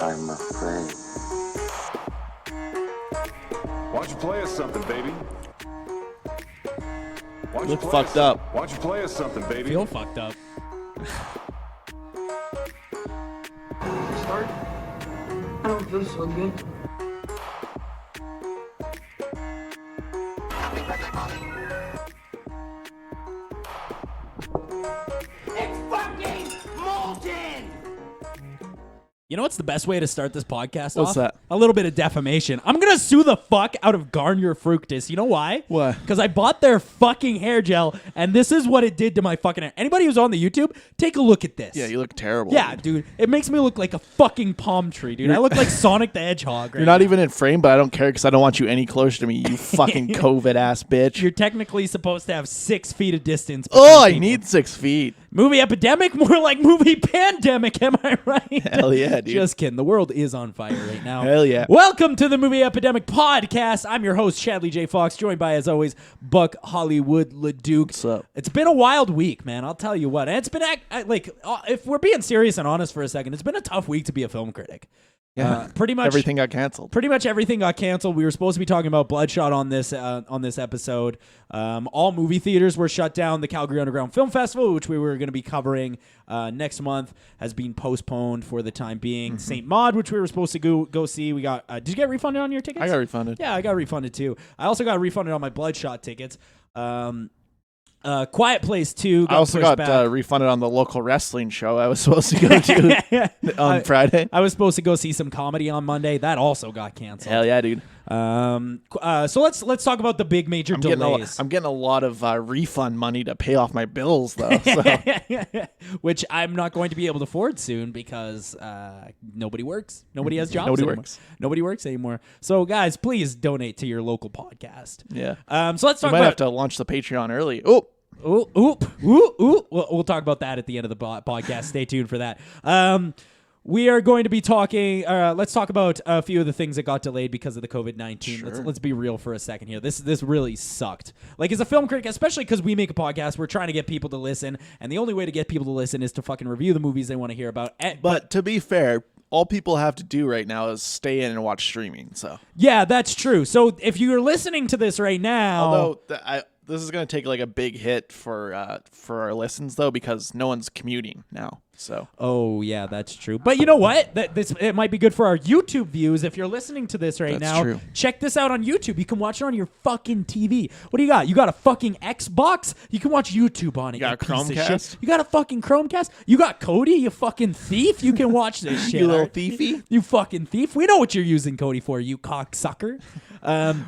I'm afraid. Why don't you play us something, baby? Why don't Look fucked up. Why don't you play us something, baby? Feel fucked up. Start? I don't feel so good. It's fucking molten! You know what's the best way to start this podcast What's off? that? A little bit of defamation. I'm going to sue the fuck out of Garnier Fructis. You know why? Why? Because I bought their fucking hair gel, and this is what it did to my fucking hair. Anybody who's on the YouTube, take a look at this. Yeah, you look terrible. Yeah, dude. It makes me look like a fucking palm tree, dude. I look like Sonic the Hedgehog right You're not now. even in frame, but I don't care because I don't want you any closer to me, you fucking COVID ass bitch. You're technically supposed to have 6 feet of distance. Oh, I between people. need 6 feet. Movie epidemic, more like movie pandemic, am I right? Hell yeah, dude. Just kidding. The world is on fire right now. Hell yeah. Welcome to the Movie Epidemic podcast. I'm your host, Chadley J. Fox, joined by, as always, Buck Hollywood LeDuc. What's up? It's been a wild week, man. I'll tell you what. And it's been, if we're being serious and honest for a second, it's been a tough week to be a film critic. Yeah. Pretty much Everything got canceled. Pretty much everything got canceled. We were supposed to be talking about Bloodshot on this episode. All movie theaters were shut down. The Calgary Underground Film Festival, which we were going to be covering next month, has been postponed for the time being. Mm-hmm. St. Maud, which we were supposed to go see. We got. Did you get refunded on your tickets? I got refunded. Yeah, I got refunded too. I also got refunded on my Bloodshot tickets. Quiet Place 2 got I also pushed got back. refunded on the local wrestling show I was supposed to go to on Friday. I was supposed to go see some comedy on Monday. That also got canceled. Hell yeah, dude. So let's talk about the big major delays. I'm getting a lot of refund money to pay off my bills, though. So. Which I'm not going to be able to afford soon because nobody works. Nobody has jobs anymore. Nobody works anymore. So, guys, please donate to your local podcast. Yeah. So let's talk might about... have to launch the Patreon early. Oh. We'll talk about that at the end of the podcast. Stay tuned for that. We are going to be talking. Let's talk about a few of the things that got delayed because of the COVID-19. Sure. Let's be real for a second here. This really sucked. Like, as a film critic, especially because we make a podcast, we're trying to get people to listen, and the only way to get people to listen is to fucking review the movies they want to hear about. But to be fair, all people have to do right now is stay in and watch streaming. So yeah, that's true. So if you're listening to this right now, although this is going to take like a big hit for our listens though because no one's commuting now. So oh yeah, that's true. But you know what? It might be good for our YouTube views. If you're listening to this right That's now, true. check this out on YouTube. You can watch it on your fucking TV. What do you got? You got a fucking Xbox? You can watch YouTube on it. You got a piece of Chromecast? shit. You got a fucking Chromecast? You got Cody? You fucking thief? You can watch this shit. You little alright? thiefy. You fucking thief. We know what you're using Cody for, you cocksucker.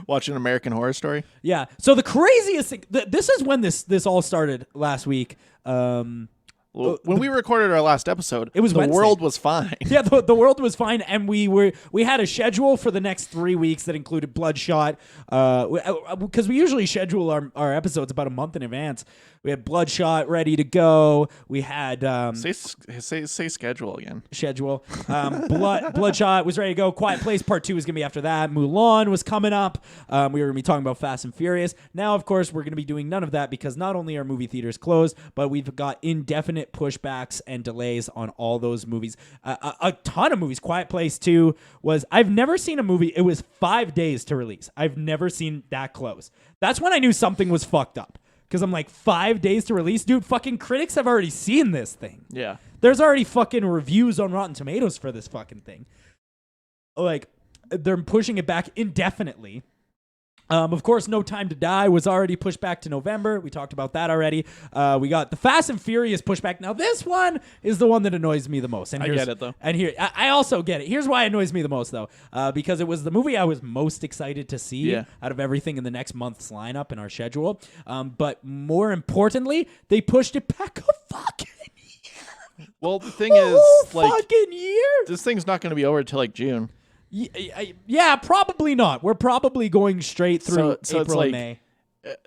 Watching American Horror Story. Yeah. So the craziest thing, this is when this all started last week. When we recorded our last episode, It was the Wednesday. world was fine. Yeah, the world was fine, and we had a schedule for the next 3 weeks that included Bloodshot, because we usually schedule our episodes about a month in advance. We had Bloodshot ready to go. We had Say schedule again. schedule. Bloodshot was ready to go. Quiet Place Part 2 was going to be after that. Mulan was coming up. We were going to be talking about Fast and Furious. Now, of course, we're going to be doing none of that because not only are movie theaters closed, but we've got indefinite pushbacks and delays on all those movies. A ton of movies. Quiet Place 2 was... I've never seen a movie... It was 5 days to release. I've never seen that close. That's when I knew something was fucked up. Because I'm like, 5 days to release? Dude, fucking critics have already seen this thing. Yeah. There's already fucking reviews on Rotten Tomatoes for this fucking thing. Like, they're pushing it back indefinitely. Of course, No Time to Die was already pushed back to November. We talked about that already. We got the Fast and Furious pushback. Now, this one is the one that annoys me the most. And I get it, though. And here, I also get it. Here's why it annoys me the most, though. Because it was the movie I was most excited to see out of everything in the next month's lineup in our schedule. But more importantly, they pushed it back a fucking year. Well, the thing is, like, fucking year. this thing's not going to be over until like June. Yeah, probably not. We're probably going straight through So it's April like, and May.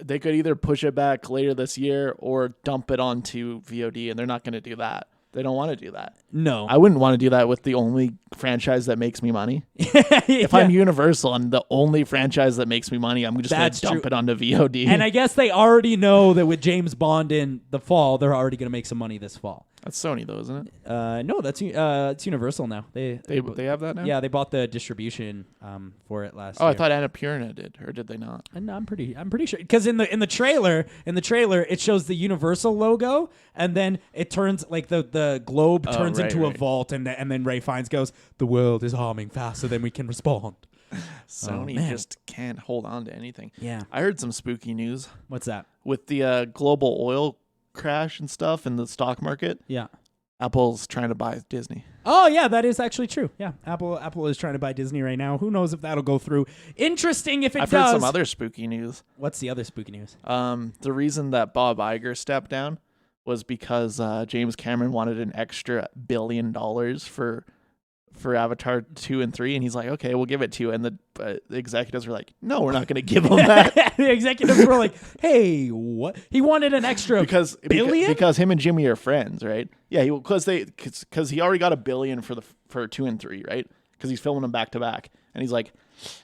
They could either push it back later this year or dump it onto VOD, and they're not going to do that. They don't want to do that. No. I wouldn't want to do that with the only franchise that makes me money. If I'm Universal and the only franchise that makes me money, I'm just going to dump it onto VOD. And I guess they already know that with James Bond in the fall, they're already going to make some money this fall. That's Sony though, isn't it? No, that's it's Universal now. They have that now. Yeah, they bought the distribution for it last Oh, year. I thought Annapurna did, or did they not? And I'm pretty sure because in the trailer it shows the Universal logo and then it turns like the globe turns into a vault and then Ray Fiennes goes, "The world is harming faster than we can respond." Sony just can't hold on to anything. Yeah. I heard some spooky news What's that? with the global oil crash and stuff in the stock market. Yeah. Apple's trying to buy Disney. Oh yeah, that is actually true. Yeah, Apple is trying to buy Disney right now. Who knows if that'll go through? Interesting if it I've does. heard some other spooky news. What's the other spooky news? The reason that Bob Iger stepped down was because James Cameron wanted an extra $1 billion for Avatar 2 and 3, and he's like, okay, we'll give it to you. And the executives were like, no, we're not going to give him that. The executives were like, hey, what? He wanted an extra because billion? Because him and Jimmy are friends, right? Yeah, because he already got $1 billion for 2 and 3, right? Because he's filming them back to back, and he's like,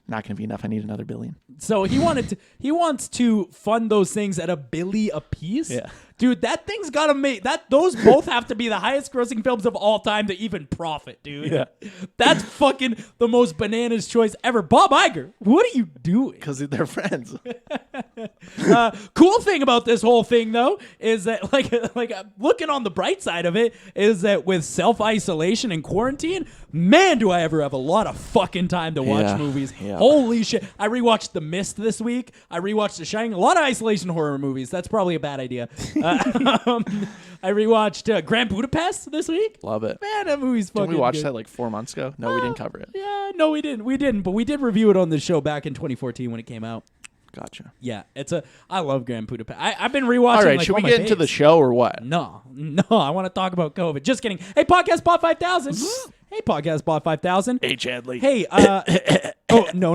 not going to be enough. I need another $1 billion. So he wants to fund those things at $1 billion a piece. Yeah. Dude, that thing's got to make that. Those both have to be the highest grossing films of all time to even profit, dude. Yeah. That's fucking the most bananas choice ever. Bob Iger, what are you doing? Because they're friends. Cool thing about this whole thing, though, is that like looking on the bright side of it is that with self-isolation and quarantine, man, do I ever have a lot of fucking time to watch movies. Yeah. Holy shit. I rewatched The Mist this week. I rewatched The Shining. A lot of isolation horror movies. That's probably a bad idea. I rewatched Grand Budapest this week. Love it. Man, that movie's fucking Didn't we watch good. that like 4 months ago? No, we didn't cover it. Yeah, no, we didn't. We didn't, but we did review it on the show back in 2014 when it came out. Gotcha. Yeah, I love Grand Budapest. I've been rewatching. All right, like, should all we my get into faves. the show or what? No, I want to talk about COVID. Just kidding. Hey, Podcast Bot 5000. Hey, Podcast Bot 5000. Hey, Chadley. Hey, oh no.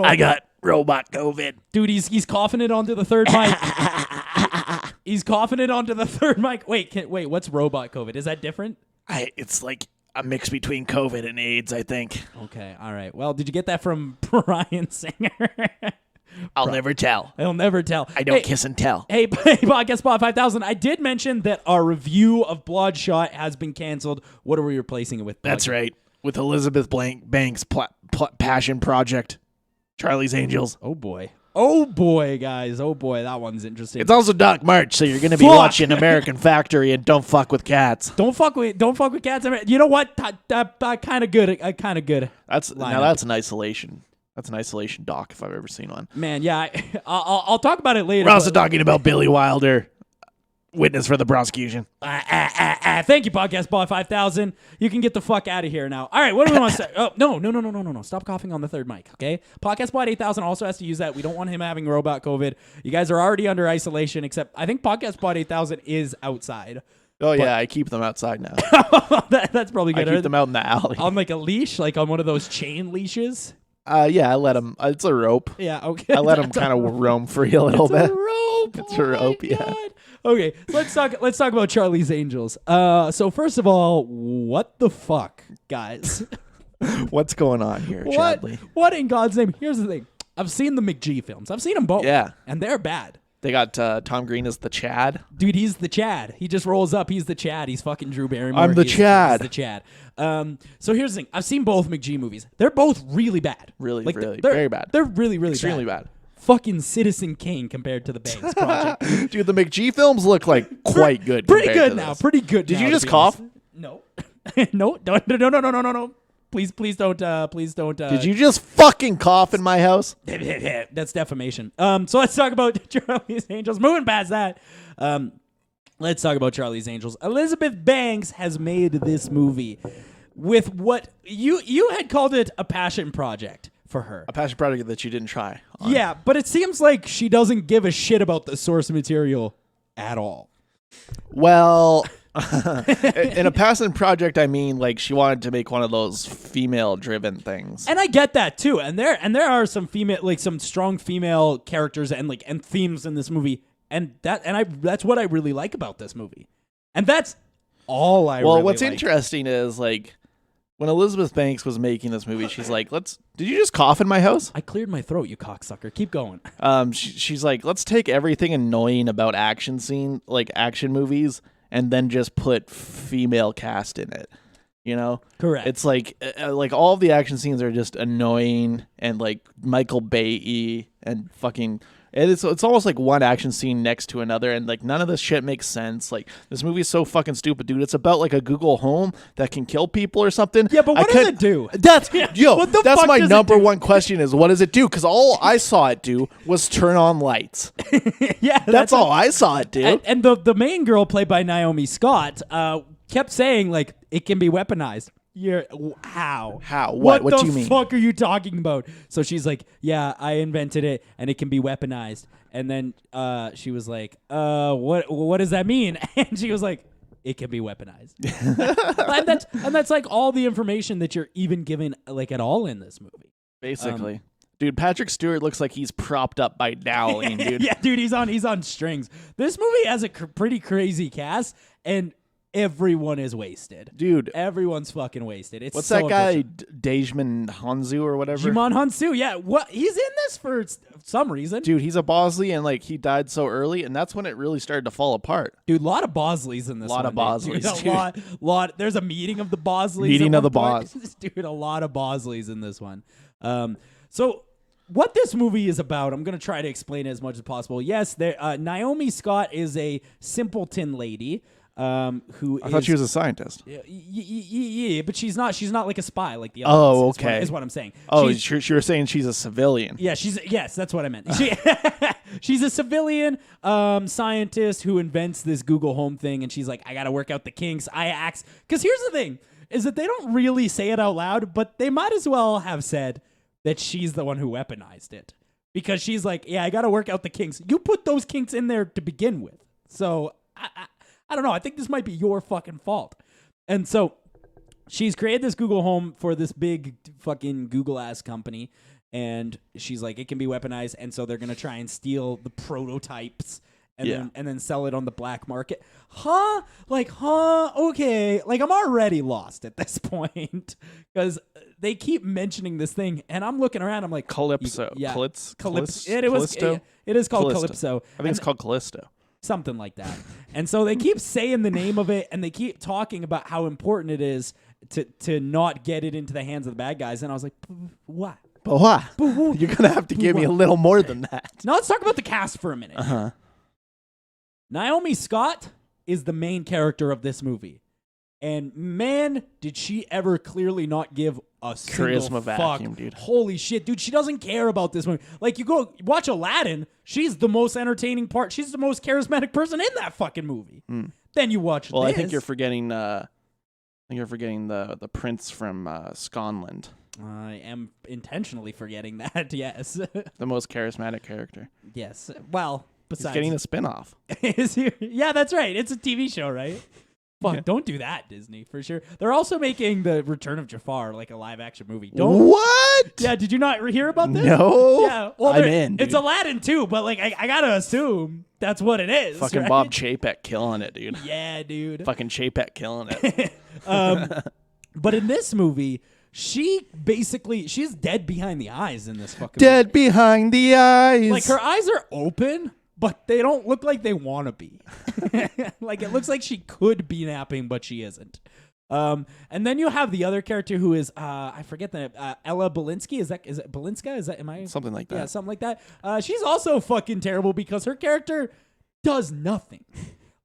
I got robot COVID. Dude, he's coughing it onto the third mic. He's coughing it onto the third mic. Wait, what's robot COVID? Is that different? It's like a mix between COVID and AIDS, I think. Okay, all right. Well, did you get that from Brian Singer? I'll never tell. I'll never tell. I don't kiss and tell. Hey, Podcast Spot 5000. I did mention that our review of Bloodshot has been canceled. What are we replacing it with? That's right. With Elizabeth Banks' passion project, Charlie's Angels. Oh boy, guys. Oh boy, that one's interesting. It's also Doc March, so you're going to be watching American Factory and Don't Fuck with Cats. Don't fuck with cats. You know what? Kind of good. Kind of good. That's an isolation. That's an isolation doc if I've ever seen one. Man, yeah. I'll talk about it later. We're also talking about Billy Wilder, witness for the prosecution. Thank you, Podcast Bot 5000. You can get the fuck out of here now. All right, what do we want to say? Oh, no. Stop coughing on the third mic, okay? Podcast Bot 8000 also has to use that. We don't want him having robot COVID. You guys are already under isolation, except I think Podcast Bot 8000 is outside. Oh, yeah, I keep them outside now. That's probably good. I keep them out in the alley. On like a leash, like on one of those chain leashes. Yeah, I let them. It's a rope. Yeah, okay. I let them kind of roam free a little bit. It's a rope. It's a rope, yeah. God. Okay, let's talk about Charlie's Angels. So first of all, what the fuck, guys? What's going on here, Chadley? What in God's name? Here's the thing. I've seen the McG films. I've seen them both. Yeah. And they're bad. They got Tom Green as the Chad. Dude, he's the Chad. He just rolls up. He's the Chad. He's fucking Drew Barrymore. I'm the Chad. He's the Chad. So here's the thing. I've seen both McG movies. They're both really bad. Really, they're very bad. They're really, really Extremely bad. Fucking Citizen Kane compared to the Banks Project. Dude, the McG films look like quite good. Pretty good to now. this. Pretty good. Did now, you to just be cough? honest. No. No. No. Please don't. Please don't. Did you just fucking cough in my house? That's defamation. So let's talk about Charlie's Angels. Moving past that. Let's talk about Charlie's Angels. Elizabeth Banks has made this movie with what you had called it a passion project for her. A passion project that you didn't try. On. Yeah, but it seems like she doesn't give a shit about the source material at all. Well, in a passion project, I mean, like she wanted to make one of those female-driven things. And I get that too. And there are some female, like some strong female characters and themes in this movie. That's what I really like about this movie. And that's all I really what's like. interesting is like when Elizabeth Banks was making this movie, she's like, did you just cough in my house? I cleared my throat, you cocksucker. Keep going. She's like, let's take everything annoying about action movies and then just put female cast in it. You know, Correct. It's like all of the action scenes are just annoying and like Michael Bay-y and fucking. It's almost like one action scene next to another, and like none of this shit makes sense. Like this movie is so fucking stupid, dude. It's about like a Google Home that can kill people or something. Yeah, but what does it do? That's What the that's fuck my does it number do? one question is what does it do? Because all I saw it do was turn on lights. Yeah, That's all I saw it do. And the main girl, played by Naomi Scott, kept saying like it can be weaponized. How? What the do you mean? fuck are you talking about? So she's like, yeah, I invented it, and it can be weaponized. And then she was like, what does that mean? And she was like, it can be weaponized. and that's like all the information that you're even given like at all in this movie. Basically. Dude, Patrick Stewart looks like he's propped up by Dowling, dude. Yeah, dude, he's on strings. This movie has a pretty crazy cast, and everyone is wasted. Dude. Everyone's fucking wasted. It's What's so that guy, unfortunate. Dejman Hanzu or whatever? Jimon Hansu, yeah. What? He's in this for some reason. Dude, he's a Bosley, and like he died so early, and that's when it really started to fall apart. Dude, a lot of Bosleys in this Lot one. of Bosleys, Dude, dude. lot. There's a meeting of the Bosleys. Meeting at of the one point. Dude, a lot of Bosleys in this one. So what this movie is about, I'm going to try to explain it as much as possible. Yes, Naomi Scott is a simpleton lady. Who I thought she was a scientist. Yeah, but she's not. She's not like a spy like the other. Oh, ones, okay. Is what I'm saying. Oh, She's- you were saying she's a civilian. yeah, yes, that's what I meant. She's a civilian scientist who invents this Google Home thing, and she's like, I gotta work out the kinks. I ask, because here's the thing, is that they don't really say it out loud, but they might as well have said that she's the one who weaponized it, because she's like, yeah, I gotta work out the kinks. You put those kinks in there to begin with, so I don't know. I think this might be your fucking fault. And so she's created this Google Home for this big fucking Google-ass company. And she's like, it can be weaponized. And so they're going to try and steal the prototypes and then sell it on the black market. Huh? Okay. Like, I'm already lost at this point. Because they keep mentioning this thing. And I'm looking around. I'm like, Calypso. Yeah. Calypso. It is called Calypso. I think it's called Callisto. Something like that. And so they keep saying the name of it, and they keep talking about how important it is to not get it into the hands of the bad guys. And I was like, what? But what? You're going to have to give me a little more than that. Now let's talk about the cast for a minute. Uh-huh. Naomi Scott is the main character of this movie. And man, did she ever clearly not give a single Charisma fuck. vacuum, dude. Holy shit, dude. She doesn't care about this movie. Like, you go watch Aladdin, she's the most entertaining part. She's the most charismatic person in that fucking movie. Then you watch Well, this. I think you're forgetting the prince from Scotland. I am intentionally forgetting that, yes. The most charismatic character. Yes. Well, He's besides... getting a spin-off. Is he? Yeah, that's right. It's a TV show, right? Fuck, don't do that, Disney, for sure. They're also making the Return of Jafar, like a live-action movie. What? Yeah, did you not hear about this? No. Yeah, well, I'm in, it's dude. Aladdin, too, but, like, I gotta assume that's what it is, Fucking right? Bob Chapek killing it, dude. Yeah, dude. Fucking Chapek killing it. But in this movie, she's dead behind the eyes in this fucking Dead movie. behind the eyes. Like, her eyes are open, but they don't look like they want to be. Like, it looks like she could be napping, but she isn't. And then you have the other character who is, I forget the name, Ella Balinski. Is it Balinska? Am I? Something like that. Yeah, something like that. She's also fucking terrible because her character does nothing.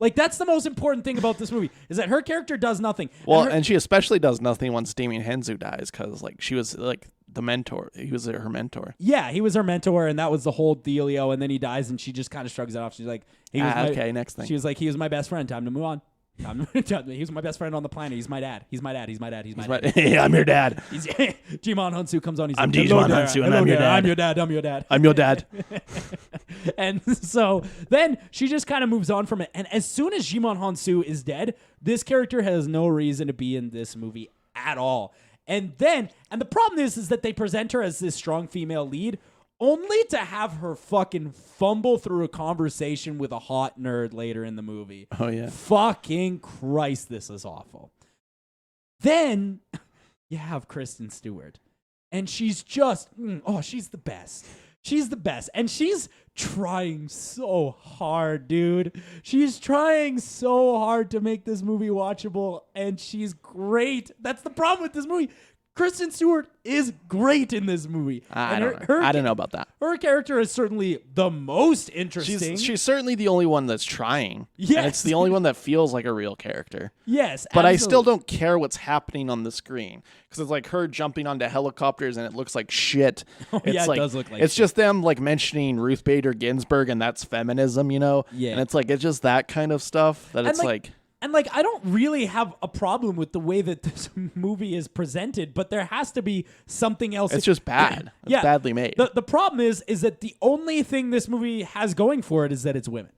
Like, that's the most important thing about this movie, is that her character does nothing. Well, and and she especially does nothing once Damien Henzu dies, because like she was like the mentor. He was her mentor. yeah, he was her mentor, and that was the whole dealio. And then he dies, and she just kind of shrugs it off. She's like, okay, next thing. She was like, he was my best friend. Time to move on. He was my best friend on the planet. He's my dad. He's my dad. Yeah, I'm your dad. He's Jimon Hansu comes on. He's I'm like, Jimon Hansu, and I'm your dad. I'm your dad. I'm your dad. I'm your dad. And so then she just kind of moves on from it. And as soon as Jimon Hansu is dead, this character has no reason to be in this movie at all. And the problem is that they present her as this strong female lead, only to have her fucking fumble through a conversation with a hot nerd later in the movie. Oh, yeah. Fucking Christ, this is awful. Then you have Kristen Stewart, and she's just, she's the best. She's the best. And she's trying so hard, dude. She's trying so hard to make this movie watchable, and she's great. That's the problem with this movie. Kristen Stewart is great in this movie. I don't know about that. Her character is certainly the most interesting. She's certainly the only one that's trying. Yes. And it's the only one that feels like a real character. Yes, But I absolutely. still don't care what's happening on the screen because it's like her jumping onto helicopters and it looks like shit. Yeah, it does look like it's shit. just them like mentioning Ruth Bader Ginsburg and that's feminism, you know? Yeah. And it's just that kind of stuff that it's like And like, I don't really have a problem with the way that this movie is presented, but there has to be something else. it's just bad. It's badly made. The problem is that the only thing this movie has going for it is that it's women.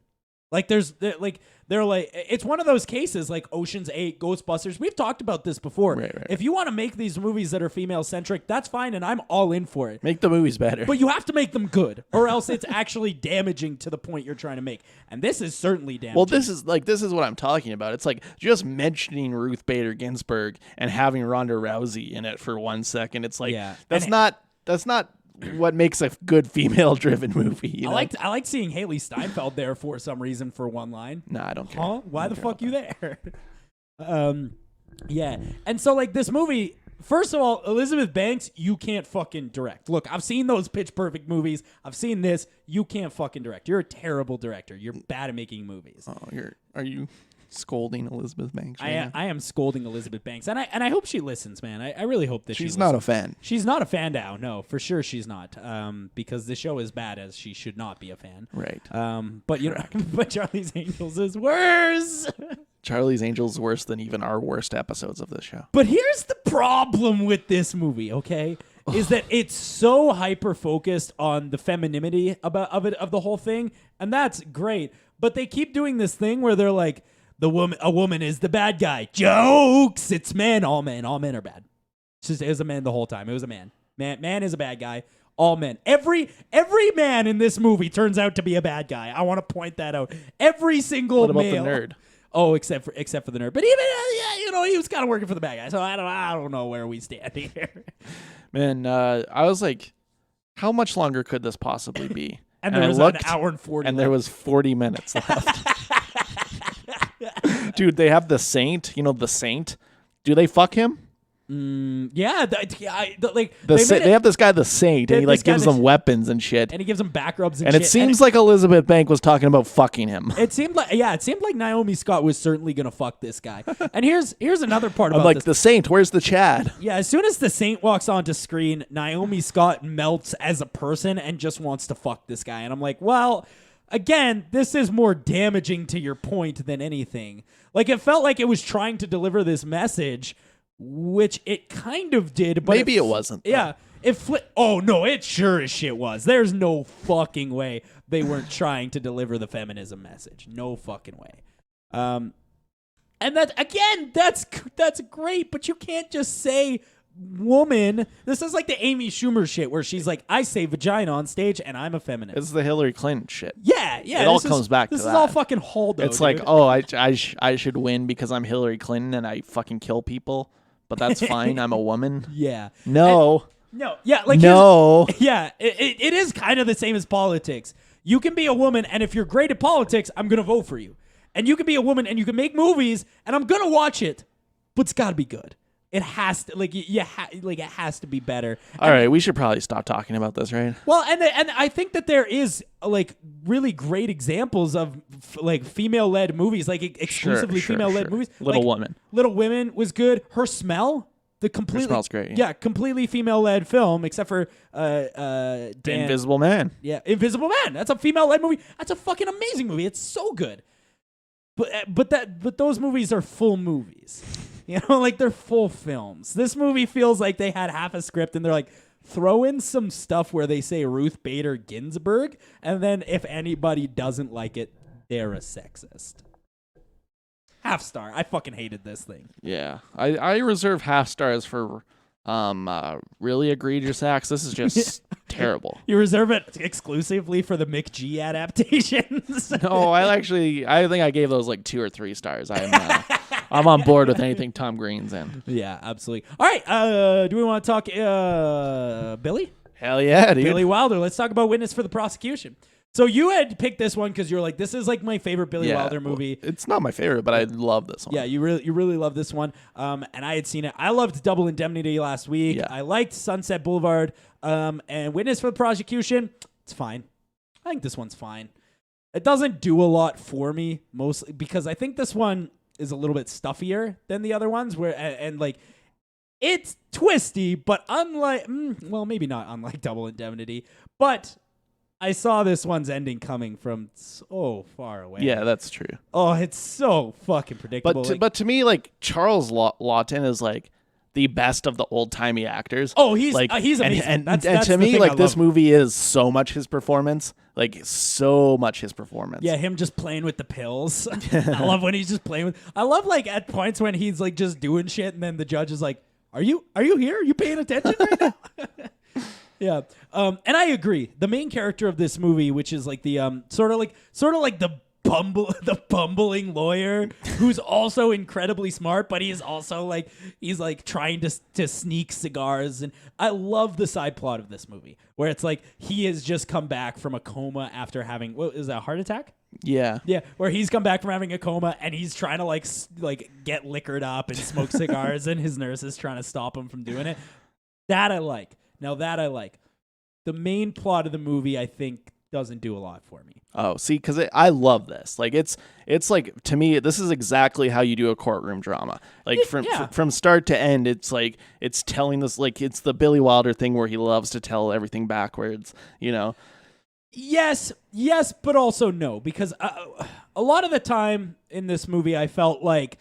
Like it's one of those cases like Ocean's 8, Ghostbusters. We've talked about this before. Right. If you want to make these movies that are female centric, that's fine, and I'm all in for it. Make the movies better. But you have to make them good, or else it's actually damaging to the point you're trying to make. And this is certainly damaging. Well, this is what I'm talking about. It's like just mentioning Ruth Bader Ginsburg and having Ronda Rousey in it for 1 second. It's like that's not what makes a good female-driven movie. You know? I liked seeing Haley Steinfeld there for some reason for one line. No, I don't care. Huh? Why the fuck you there? Yeah. And so like this movie, first of all, Elizabeth Banks, you can't fucking direct. Look, I've seen those Pitch Perfect movies. I've seen this. You can't fucking direct. You're a terrible director. You're bad at making movies. Oh, are you scolding Elizabeth Banks? Right I am scolding Elizabeth Banks, and I hope she listens, man. I really hope that She's she not a listens. fan. She's not a fan now. No, for sure she's not. Because the show is bad, as she should not be a fan. Right. But you know, but Charlie's Angels is worse. Charlie's Angels worse than even our worst episodes of this show. But here's the problem with this movie, okay? Is that it's so hyper focused on the femininity of the whole thing, and that's great. But they keep doing this thing where they're like, a woman is the bad guy. Jokes. It's men. All men are bad. It was a man the whole time. It was a man. Man is a bad guy. All men. Every man in this movie turns out to be a bad guy. I want to point that out. Every single What about male. the nerd? Oh, except for the nerd. But even he was kind of working for the bad guy. So I don't know where we stand here. Man, I was like, how much longer could this possibly be? And there was an hour and 40. And there was 40 minutes left. Dude, they have the Saint. You know the Saint. Do they fuck him? Yeah, They have this guy, the Saint, and he like gives them weapons and shit. and he gives him back rubs and And shit. it seems like Elizabeth Bank was talking about fucking him. It seemed like Naomi Scott was certainly gonna fuck this guy. And here's another part I'm about like, this. the Saint, where's the Chad? Yeah, as soon as the Saint walks onto screen, Naomi Scott melts as a person and just wants to fuck this guy. And I'm like, well, again, this is more damaging to your point than anything. Like, it felt like it was trying to deliver this message, which it kind of did, but Maybe it wasn't, though. Yeah. Oh, no, it sure as shit was. There's no fucking way they weren't trying to deliver the feminism message. No fucking way. And that's great, but you can't just say woman. This is like the Amy Schumer shit where she's like, I say vagina on stage and I'm a feminist. It's the Hillary Clinton shit. Yeah. It all comes back to this that. is all fucking Holdo. It's like, dude. oh, I should win because I'm Hillary Clinton and I fucking kill people, but that's fine. I'm a woman. Yeah. No. No. Yeah. Like No. Yeah. It is kind of the same as politics. You can be a woman, and if you're great at politics, I'm gonna vote for you. And you can be a woman, and you can make movies, and I'm gonna watch it, but it's gotta be good. It has to it has to be better. All right, we should probably stop talking about this, right? Well, and I think that there is like really great examples of like female-led movies, like exclusively female-led movies. Little Like, Women. Little Women was good. Her Smell, Smell's great. Yeah, completely female-led film, except for Dan. Invisible Man. Yeah, Invisible Man. That's a female-led movie. That's a fucking amazing movie. It's so good. But those movies are full movies. You know, like they're full films. This movie feels like they had half a script and they're like, throw in some stuff where they say Ruth Bader Ginsburg, and then if anybody doesn't like it, they're a sexist. Half star. I fucking hated this thing. Yeah. I reserve half stars for really egregious acts. This is just terrible. You reserve it exclusively for the Mick G adaptations. No, I think I gave those like 2 or 3 stars. I'm on board with anything Tom Green's in. Yeah, absolutely. All right, do we want to talk Billy? Hell yeah, dude. Billy Wilder. Let's talk about Witness for the Prosecution. So you had picked this one because you're like, this is like my favorite Billy Wilder movie. Well, it's not my favorite, but I love this one. Yeah, you really love this one. And I had seen it. I loved Double Indemnity last week. Yeah. I liked Sunset Boulevard. And Witness for the Prosecution, it's fine. I think this one's fine. It doesn't do a lot for me, mostly because I think this one is a little bit stuffier than the other ones, where and like it's twisty, but unlike well, maybe not unlike Double Indemnity, but I saw this one's ending coming from so far away. Yeah, that's true. Oh, it's so fucking predictable. But to me, like Charles Lawton is like the best of the old timey actors. Oh, he's like amazing. And that's to the me, thing like I this love. movie is so much his performance. Like so much his performance. Yeah, him just playing with the pills. I love when he's just playing with. I love like at points when he's like just doing shit, and then the judge is like, "Are you here? Are you paying attention right now?" Yeah. And I agree. The main character of this movie, which is like the sort of like the bumbling lawyer who's also incredibly smart, but he's also like he's like trying to sneak cigars. And I love the side plot of this movie where it's like he has just come back from a coma after having what is that, a heart attack? Yeah. Yeah, where he's come back from having a coma and he's trying to like get liquored up and smoke cigars, and his nurse is trying to stop him from doing it. That I like. Now that I like. The main plot of the movie, I think, doesn't do a lot for me. Oh, see, because I love this. Like it's like to me, this is exactly how you do a courtroom drama. Like from start to end, it's like it's telling this like it's the Billy Wilder thing where he loves to tell everything backwards. You know. Yes, but also no, because a lot of the time in this movie, I felt like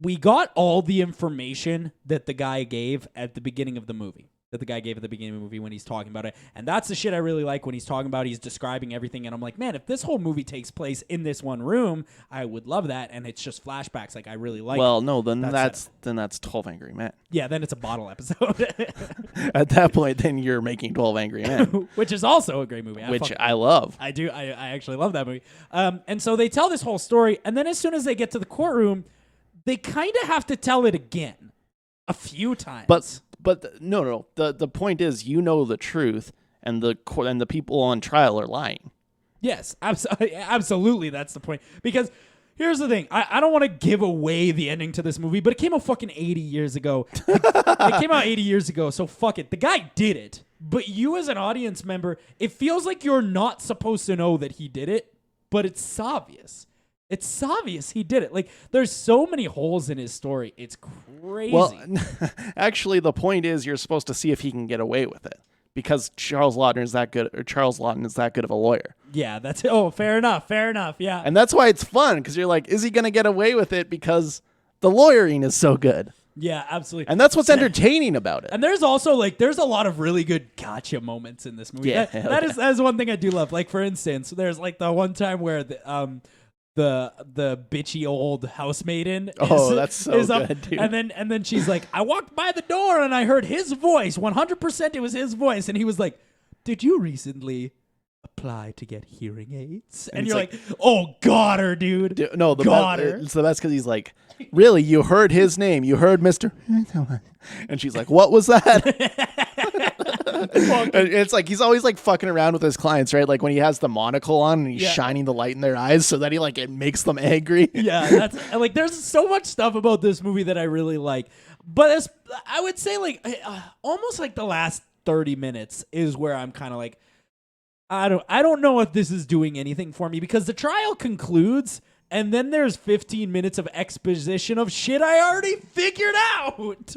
we got all the information that the guy gave at the beginning of the movie. When he's talking about it. And that's the shit I really like when he's talking about, he's describing everything. And I'm like, man, if this whole movie takes place in this one room, I would love that. And it's just flashbacks. Like I really like Well, no, then that's 12 Angry Men. Yeah, then it's a bottle episode. At that point, then you're making 12 Angry Men. Which is also a great movie. I love. I do. I actually love that movie. And so they tell this whole story. And then as soon as they get to the courtroom, they kind of have to tell it again a few times. But no. The point is, you know the truth, and the people on trial are lying. Yes, absolutely. That's the point. Because here's the thing: I don't want to give away the ending to this movie, but it came out fucking 80 years ago. It came out 80 years ago, so fuck it. The guy did it, but you as an audience member, it feels like you're not supposed to know that he did it, but it's obvious. It's obvious he did it. Like, there's so many holes in his story. It's crazy. Well, actually, the point is you're supposed to see if he can get away with it because Charles Lawton is that good of a lawyer. Yeah, that's it. Oh, fair enough. Yeah. And that's why it's fun because you're like, is he going to get away with it because the lawyering is so good? Yeah, absolutely. And that's what's entertaining about it. And there's also there's a lot of really good gotcha moments in this movie. Yeah, that is one thing I do love. Like, for instance, there's like the one time where the bitchy old housemaiden that's so good, dude. And then she's like, I walked by the door and I heard his voice. 100% it was his voice. And he was like, did you recently apply to get hearing aids? And you're like, oh, got her, dude. No, got her. It's the best because he's like, really, you heard his name. You heard Mr. And she's like, what was that? And it's like he's always like fucking around with his clients, right? Like when he has the monocle on and he's shining the light in their eyes so that he like it makes them angry. Yeah, that's like there's so much stuff about this movie that I really like. But I would say like almost like the last 30 minutes is where I'm kind of like I don't know if this is doing anything for me because the trial concludes and then there's 15 minutes of exposition of shit I already figured out.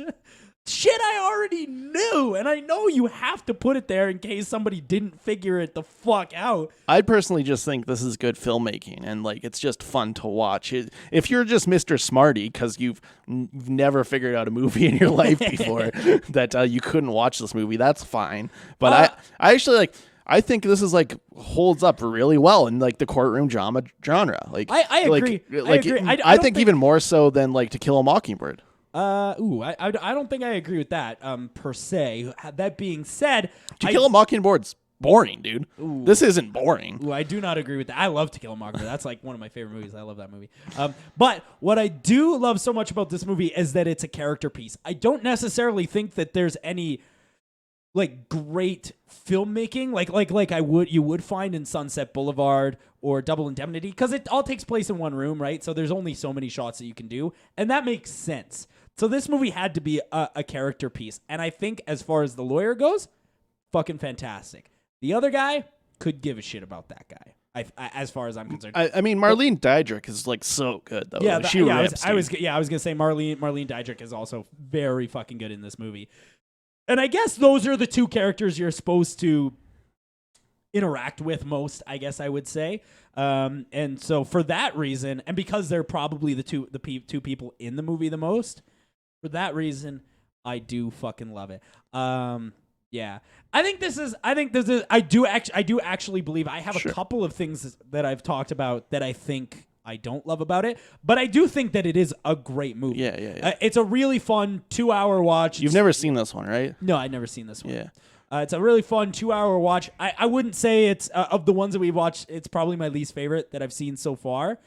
Shit I already knew, and I know you have to put it there in case somebody didn't figure it the fuck out. I personally just think this is good filmmaking, and like it's just fun to watch. If you're just Mr. Smarty because you've never figured out a movie in your life before that you couldn't watch this movie, that's fine. But I actually like. I think this is like holds up really well in like the courtroom drama genre. Like I agree. Like, I agree. I think even more so than like To Kill a Mockingbird. I don't think I agree with that per se. That being said, To Kill a Mockingbird's boring, dude. Ooh. This isn't boring. Ooh, I do not agree with that. I love To Kill a Mockingbird. That's like one of my favorite movies. I love that movie. But what I do love so much about this movie is that it's a character piece. I don't necessarily think that there's any like great filmmaking, like you would find in Sunset Boulevard or Double Indemnity, because it all takes place in one room, right? So there's only so many shots that you can do, and that makes sense. So this movie had to be a character piece, and I think as far as the lawyer goes, fucking fantastic. The other guy could give a shit about that guy. As far as I'm concerned, I mean, Marlene Dietrich is like so good though. yeah, Like, she rips, I was gonna say Marlene Dietrich is also very fucking good in this movie, and I guess those are the two characters you're supposed to interact with most, I guess I would say, and so for that reason, and because they're probably the two people in the movie the most, for that reason, I do fucking love it. Yeah, I do actually believe I have a couple of things that I've talked about that I think I don't love about it, but I do think that it is a great movie. Yeah. It's a really fun 2-hour watch. You've never seen this one, right? No, I've never seen this one. Yeah. It's a really fun 2-hour watch. I wouldn't say it's of the ones that we've watched, it's probably my least favorite that I've seen so far.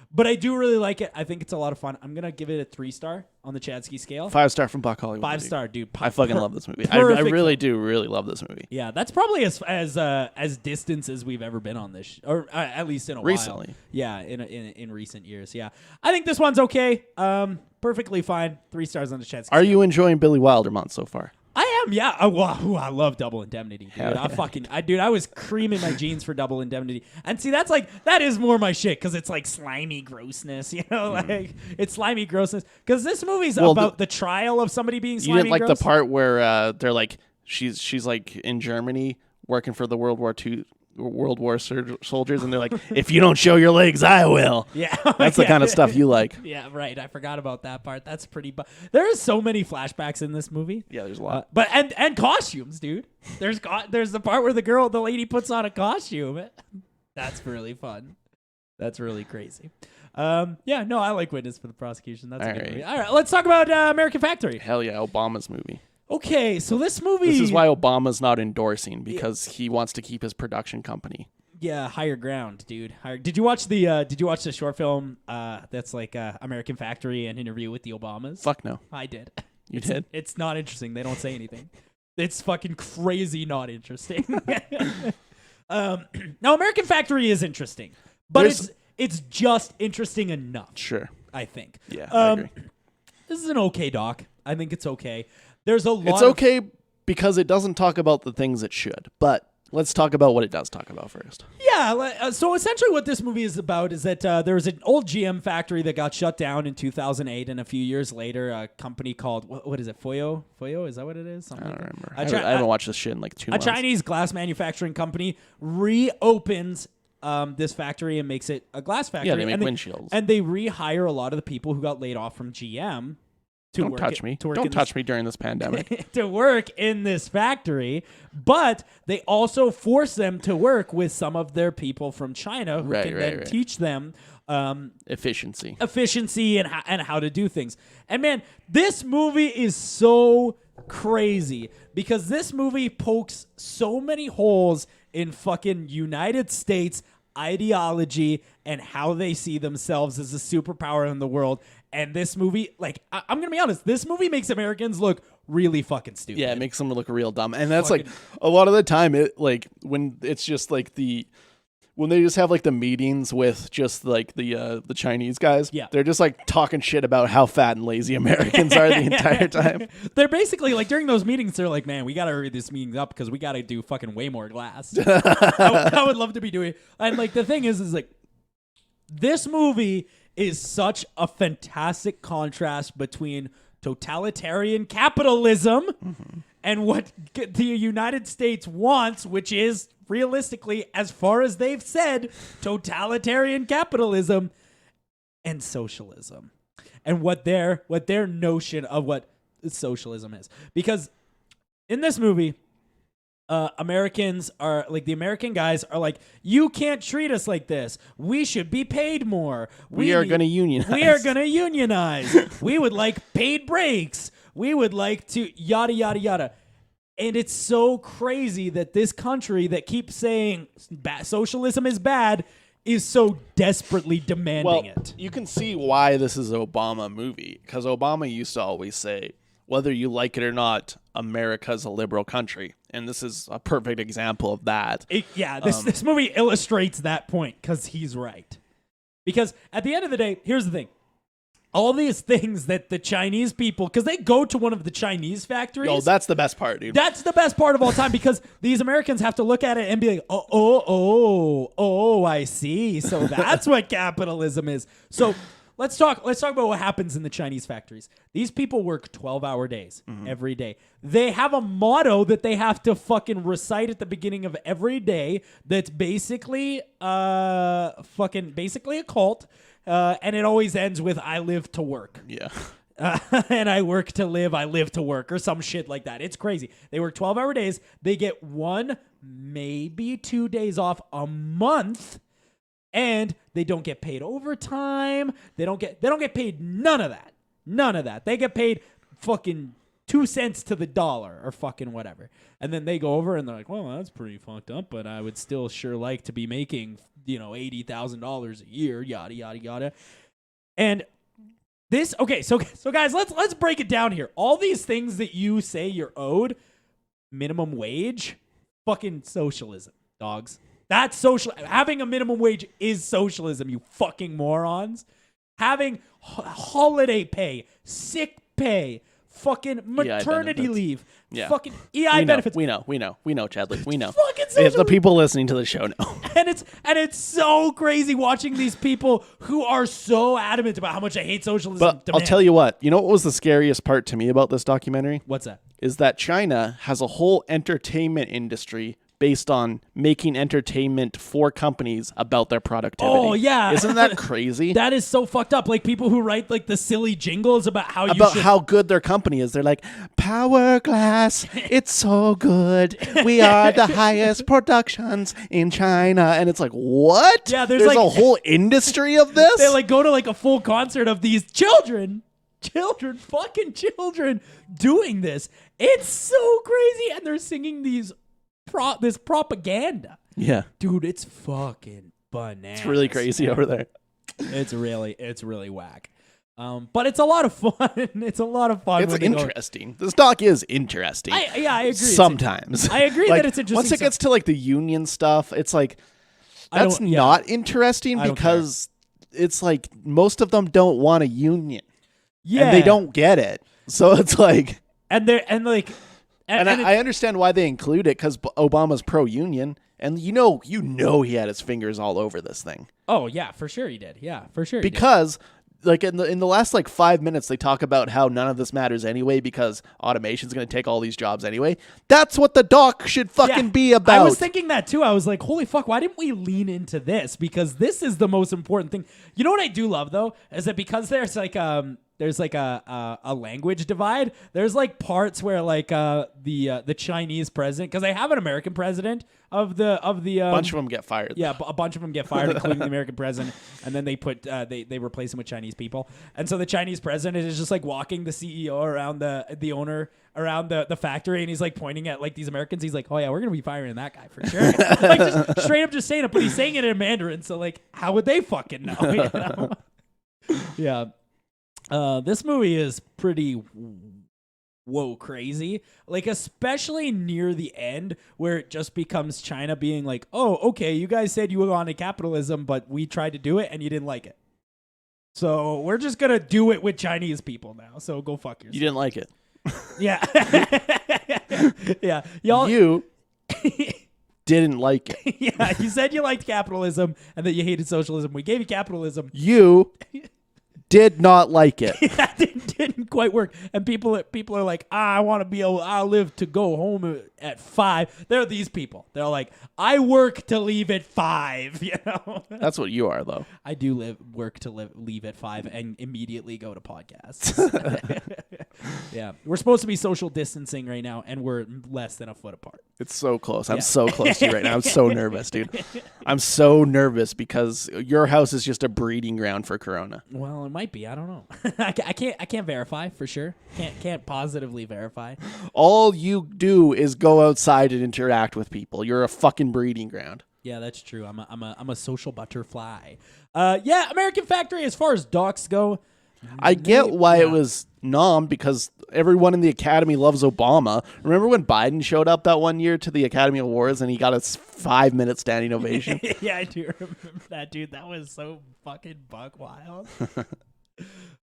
But I do really like it. I think it's a lot of fun. I'm gonna give it a 3-star on the Chadley scale. 5-star from Buck Hollywood. 5-star, dude. I fucking love this movie. I really do love this movie. Yeah, that's probably as distant as we've ever been on this, or at least in a Recently. while. Yeah, in recent years. Yeah, I think this one's okay. Perfectly fine. 3 stars on the Chadley scale. Are you enjoying Billy Wildermuth so far? I am, yeah. I love Double Indemnity, dude. Hell yeah. I was creaming my jeans for Double Indemnity. And see, that is more my shit, because it's like slimy grossness, like it's slimy grossness. Because this movie's about the trial of somebody being slimy. You didn't like gross. the part where they're like she's like in Germany working for the World War soldiers, and they're like, if you don't show your legs, I will. Yeah, that's the kind of stuff you like. Yeah, right. I forgot about that part. That's pretty. There is so many flashbacks in this movie. Yeah, there's a lot. But and costumes, dude. There's the part where the lady puts on a costume. That's really fun. That's really crazy. Yeah, no, I like Witness for the Prosecution. That's a good movie. All right, let's talk about American Factory. Hell yeah, Obama's movie. Okay, so this movie. This is why Obama's not endorsing, because he wants to keep his production company. Yeah, higher ground, dude. Did you watch the short film that's like American Factory, an interview with the Obamas? Fuck no. I did. You did? It's not interesting. They don't say anything. It's fucking crazy not interesting. Now, American Factory is interesting, but it's just interesting enough. Sure. I think. Yeah, I agree. This is an okay doc. I think it's okay. There's a lot. It's okay because it doesn't talk about the things it should, but let's talk about what it does talk about first. Yeah, so essentially what this movie is about is that there was an old GM factory that got shut down in 2008, and a few years later, a company called, what is it, Foyo? Foyo, is that what it is? I don't remember. I haven't watched this shit in like 2 months. A Chinese glass manufacturing company reopens this factory and makes it a glass factory. Yeah, they make windshields. And they rehire a lot of the people who got laid off from GM. Don't touch me during this pandemic. To work in this factory, but they also force them to work with some of their people from China who can then teach them efficiency and how to do things. And man, this movie is so crazy because this movie pokes so many holes in fucking United States ideology and how they see themselves as a superpower in the world. And this movie, like, I'm going to be honest, this movie makes Americans look really fucking stupid. Yeah, it makes them look real dumb. And that's like a lot of the time, it like when it's just like when they just have like the meetings with just like the Chinese guys, they're just like talking shit about how fat and lazy Americans are the entire time. They're basically like during those meetings, they're like, man, we got to hurry this meeting up because we got to do fucking way more glass. I would love to be doing it. And like the thing is like this movie is such a fantastic contrast between totalitarian capitalism and what the United States wants, which is realistically, as far as they've said, totalitarian capitalism and socialism, and what their notion of what socialism is. Because in this movie, Americans are like, the American guys are like, you can't treat us like this. We should be paid more. We are going to unionize. We are going to unionize. We would like paid breaks. We would like to yada, yada, yada. And it's so crazy that this country that keeps saying socialism is bad is so desperately demanding it. You can see why this is an Obama movie, because Obama used to always say, whether you like it or not, America's a liberal country. And this is a perfect example of that. This movie illustrates that point because he's right. Because at the end of the day, here's the thing. All these things that the Chinese people, because they go to one of the Chinese factories. Oh, that's the best part, dude. That's the best part of all time because these Americans have to look at it and be like, oh, I see. So that's what capitalism is. So let's talk about what happens in the Chinese factories. These people work 12-hour days every day. They have a motto that they have to fucking recite at the beginning of every day that's basically basically a cult. And it always ends with "I live to work." Yeah. And I work to live, I live to work, or some shit like that. It's crazy. They work 12-hour days. They get 1, maybe 2 days off a month, and they don't get paid overtime. They don't get paid none of that. None of that. They get paid fucking 2 cents to the dollar or fucking whatever. And then they go over and they're like, well, that's pretty fucked up, but I would still sure like to be making, $80,000 a year, yada, yada, yada. And this, okay, so guys, let's break it down here. All these things that you say you're owed, minimum wage, fucking socialism, dogs. That's social. Having a minimum wage is socialism, you fucking morons. Having holiday pay, sick pay, fucking maternity leave, fucking EI benefits. We know, Chadley. We know. Fucking If socialism. the people listening to the show know. And it's so crazy watching these people who are so adamant about how much I hate socialism. But I'll tell you what was the scariest part to me about this documentary? What's that? Is that China has a whole entertainment industry based on making entertainment for companies about their productivity. Oh, yeah. Isn't that crazy? That is so fucked up. Like people who write like the silly jingles about how how good their company is. They're like, Power Glass, it's so good. We are the highest productions in China. And it's like, what? Yeah, there's a like- whole industry of this? they like go to like a full concert of these children, fucking children doing this. It's so crazy. And they're singing this propaganda. Yeah. Dude, it's fucking bananas. It's really crazy over there. It's really whack. But it's a lot of fun. It's a lot of fun. It's when they go- interesting. This doc is interesting. I agree. Sometimes. I agree Like, that it's interesting. Once it gets to like the union stuff, it's like, I that's don't- yeah. not interesting I don't because it's like most of them don't want a union. Yeah. And they don't get it. So it's like, And I understand why they include it because Obama's pro-union, and you know he had his fingers all over this thing. Oh yeah, for sure he did. Yeah, for sure. Because like in the last like 5 minutes, they talk about how none of this matters anyway because automation's going to take all these jobs anyway. That's what the doc should fucking be about. I was thinking that too. I was like, holy fuck, why didn't we lean into this? Because this is the most important thing. You know what I do love though is that because there's like a language divide. There's like parts where like the Chinese president, because they have an American president of the bunch of them get fired. Yeah, a bunch of them get fired, including the American president, and then they put they replace him with Chinese people. And so the Chinese president is just like walking the CEO around the owner around the factory, and he's like pointing at like these Americans. He's like, "Oh yeah, we're gonna be firing that guy for sure." Like just straight up just saying it, but he's saying it in Mandarin. So like, how would they fucking know? You know? Yeah. This movie is pretty crazy. Like, especially near the end where it just becomes China being like, oh, okay, you guys said you wanted capitalism, but we tried to do it and you didn't like it. So we're just going to do it with Chinese people now. So go fuck yourself. You didn't like it. Yeah. Yeah. Y'all. You didn't like it. Yeah. You said you liked capitalism and that you hated socialism. We gave you capitalism. You did not like it. That didn't quite work. And people are like, I want to be able, I live to go home at 5. They're these people. They're like, I work to leave at 5. You know, That's what you are, though. I do work to leave at 5 and immediately go to podcasts. Yeah, we're supposed to be social distancing right now, and we're less than a foot apart. It's so close. I'm so close to you right now. I'm so nervous, dude. I'm so nervous because your house is just a breeding ground for Corona. Well, it might be. I don't know. I can't verify for sure. Can't positively verify. All you do is go outside and interact with people. You're a fucking breeding ground. Yeah, that's true. I'm a social butterfly. Yeah, American Factory. As far as docs go, I get why it was nom because everyone in the Academy loves Obama. Remember when Biden showed up that one year to the Academy Awards and he got a 5-minute standing ovation? Yeah, I do remember that, dude. That was so fucking buck wild.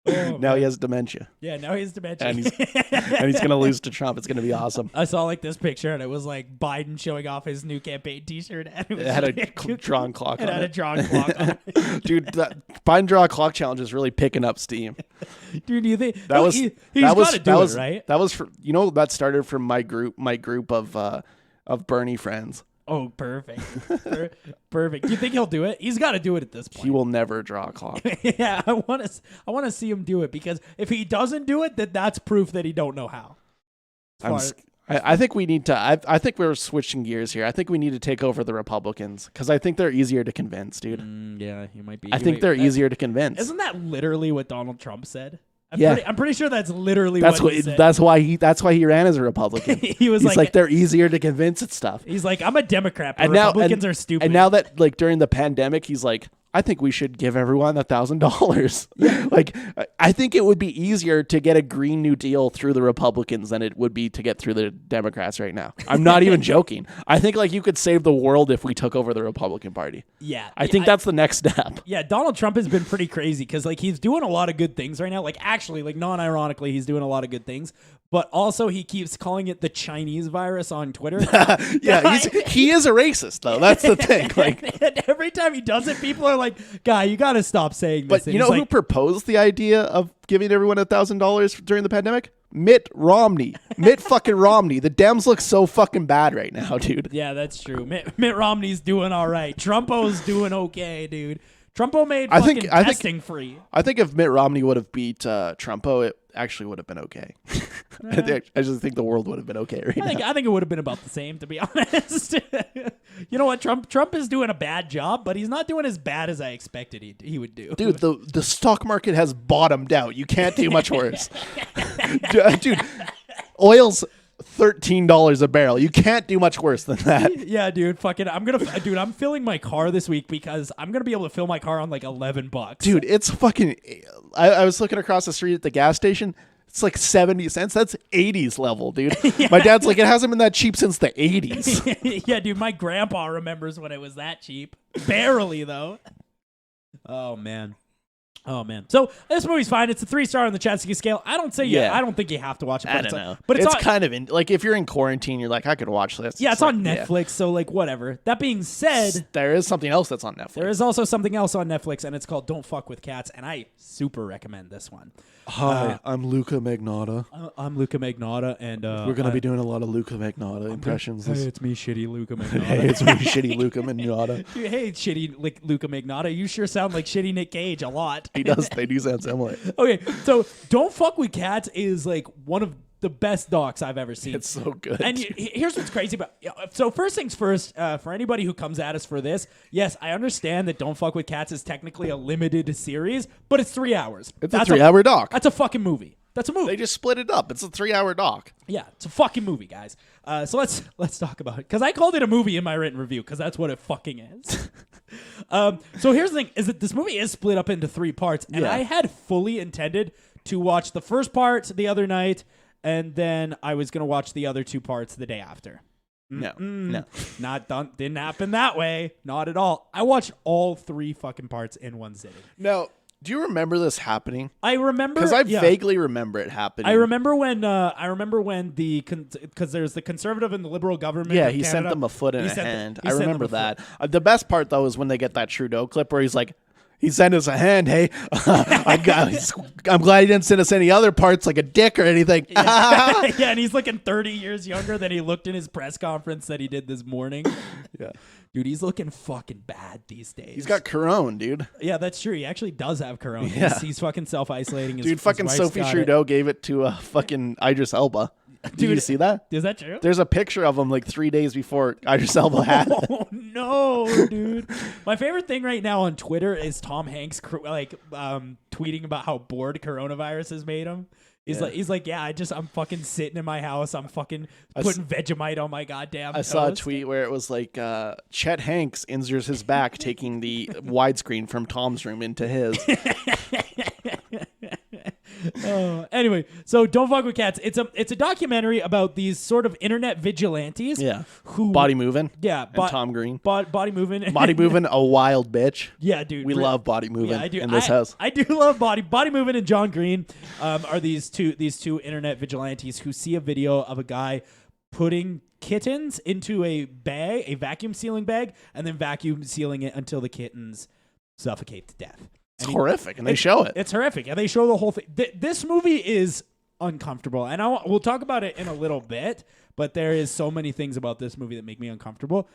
Oh, Now he has dementia. Yeah, now he's dementia. And he's going to lose to Trump. It's going to be awesome. I saw like this picture and it was like Biden showing off his new campaign t-shirt and it Had a drawn clock on it. Dude, that Biden draw a clock challenge is really picking up steam. Dude, do you think That was he's got to do it, right? That was for, that started from my group of Bernie friends. Oh, perfect. Perfect. Do you think he'll do it? He's got to do it at this point. He will never draw a clock. Yeah, I want to see him do it because if he doesn't do it, then that's proof that he don't know how. I think we need to. I think we're switching gears here. I think we need to take over the Republicans because I think they're easier to convince, dude. Yeah, you might be. I think they're easier to convince. Isn't that literally what Donald Trump said? I'm pretty sure that's literally what he said. That's why he ran as a Republican. He's like they're easier to convince at stuff. He's like, I'm a Democrat, but Republicans are stupid. And now that like during the pandemic, he's like, I think we should give everyone $1,000. Like, I think it would be easier to get a Green New Deal through the Republicans than it would be to get through the Democrats right now. I'm not even joking. I think like you could save the world if we took over the Republican Party. Yeah. I think that's the next step. Yeah, Donald Trump has been pretty crazy because like he's doing a lot of good things right now. Like actually, like non-ironically, he's doing a lot of good things. But also he keeps calling it the Chinese virus on Twitter. Yeah, he is a racist though. That's the thing. Like and every time he does it, people are like, "Guy, you got to stop saying this." But you know who proposed the idea of giving everyone $1,000 during the pandemic? Mitt Romney. Mitt fucking Romney. The Dems look so fucking bad right now, dude. Yeah, that's true. Mitt Romney's doing all right. Trumpo's doing okay, dude. Trumpo made fucking testing free. I think if Mitt Romney would have beat Trumpo, it actually would have been okay. I just think the world would have been okay right now. I think it would have been about the same, to be honest. You know what? Trump is doing a bad job, but he's not doing as bad as I expected he would do. Dude, the stock market has bottomed out. You can't do much worse. Dude, oil's $13 a barrel. You can't do much worse than that. Yeah, dude. Fucking, I'm filling my car this week because I'm gonna be able to fill my car on like $11. Dude, it's fucking. I was looking across the street at the gas station. It's like 70 cents. That's 80s level, dude. Yeah. My dad's like, it hasn't been that cheap since the 80s. Yeah, dude. My grandpa remembers when it was that cheap. Barely though. Oh man. So this movie's fine. It's a 3-star on the Chadley scale. I don't think you have to watch it. But I don't know. But it's kind of like if you're in quarantine, you're like, I could watch this. Yeah, it's on Netflix, so like whatever. That being said, there is something else that's on Netflix. There is also something else on Netflix, and it's called Don't Fuck with Cats, and I super recommend this one. Hi, I'm Luka Magnotta. I'm Luka Magnotta, and we're gonna be doing a lot of Luka Magnotta impressions. Hey, it's me, shitty Luka Magnotta. Hey, it's me, shitty Luka Magnotta. Dude, hey, shitty Luka Magnotta. You sure sound like shitty Nick Cage a lot. He does. They do sound similar. Okay, so Don't Fuck with Cats is like one of the best docs I've ever seen. It's so good. And here's what's crazy about. So first things first, for anybody who comes at us for this, yes, I understand that Don't Fuck with Cats is technically a limited series, but it's 3 hours. It's a 3-hour doc. That's a fucking movie. That's a movie. They just split it up. It's a 3-hour doc. Yeah, it's a fucking movie, guys. So let's talk about it because I called it a movie in my written review because that's what it fucking is. So here's the thing: is that this movie is split up into 3 parts, and I had fully intended to watch the first part the other night. And then I was going to watch the other 2 parts the day after. No. Not done. Didn't happen that way. Not at all. I watched all 3 fucking parts in one sitting. No. Do you remember this happening? I remember. Because I vaguely remember it happening. I remember when because there's the conservative and the liberal government. Yeah, of he Canada. sent them a foot and a hand. I remember that. The best part, though, is when they get that Trudeau clip where he's like, he sent us a hand, hey. I'm glad he didn't send us any other parts like a dick or anything. Yeah, and he's looking 30 years younger than he looked in his press conference that he did this morning. Yeah. Dude, he's looking fucking bad these days. He's got corona, dude. Yeah, that's true. He actually does have corona. Yeah. He's fucking self-isolating. Dude, fucking Sophie Trudeau gave it to fucking Idris Elba. Did you see that? Is that true? There's a picture of him like 3 days before Idris Elba had it. Oh, no, dude. My favorite thing right now on Twitter is Tom Hanks tweeting about how bored coronavirus has made him. He's like, yeah, I'm fucking sitting in my house. I'm fucking putting Vegemite on my goddamn toast. I saw a tweet where it was like, Chet Hanks injures his back taking the widescreen from Tom's room into his. Anyway, so Don't Fuck with Cats. It's a documentary about these sort of internet vigilantes. Yeah. Who Body moving. Yeah. And Tom Green. Body moving. Body moving, a wild bitch. Yeah, dude. We love body moving Yeah, I do. in this house. I do love body moving, and John Green are these two internet vigilantes who see a video of a guy putting kittens into a bag, a vacuum sealing bag, and then vacuum sealing it until the kittens suffocate to death. It's horrific, and they show it. It's horrific, and they show the whole thing. This movie is uncomfortable, and we'll talk about it in a little bit, but there is so many things about this movie that make me uncomfortable.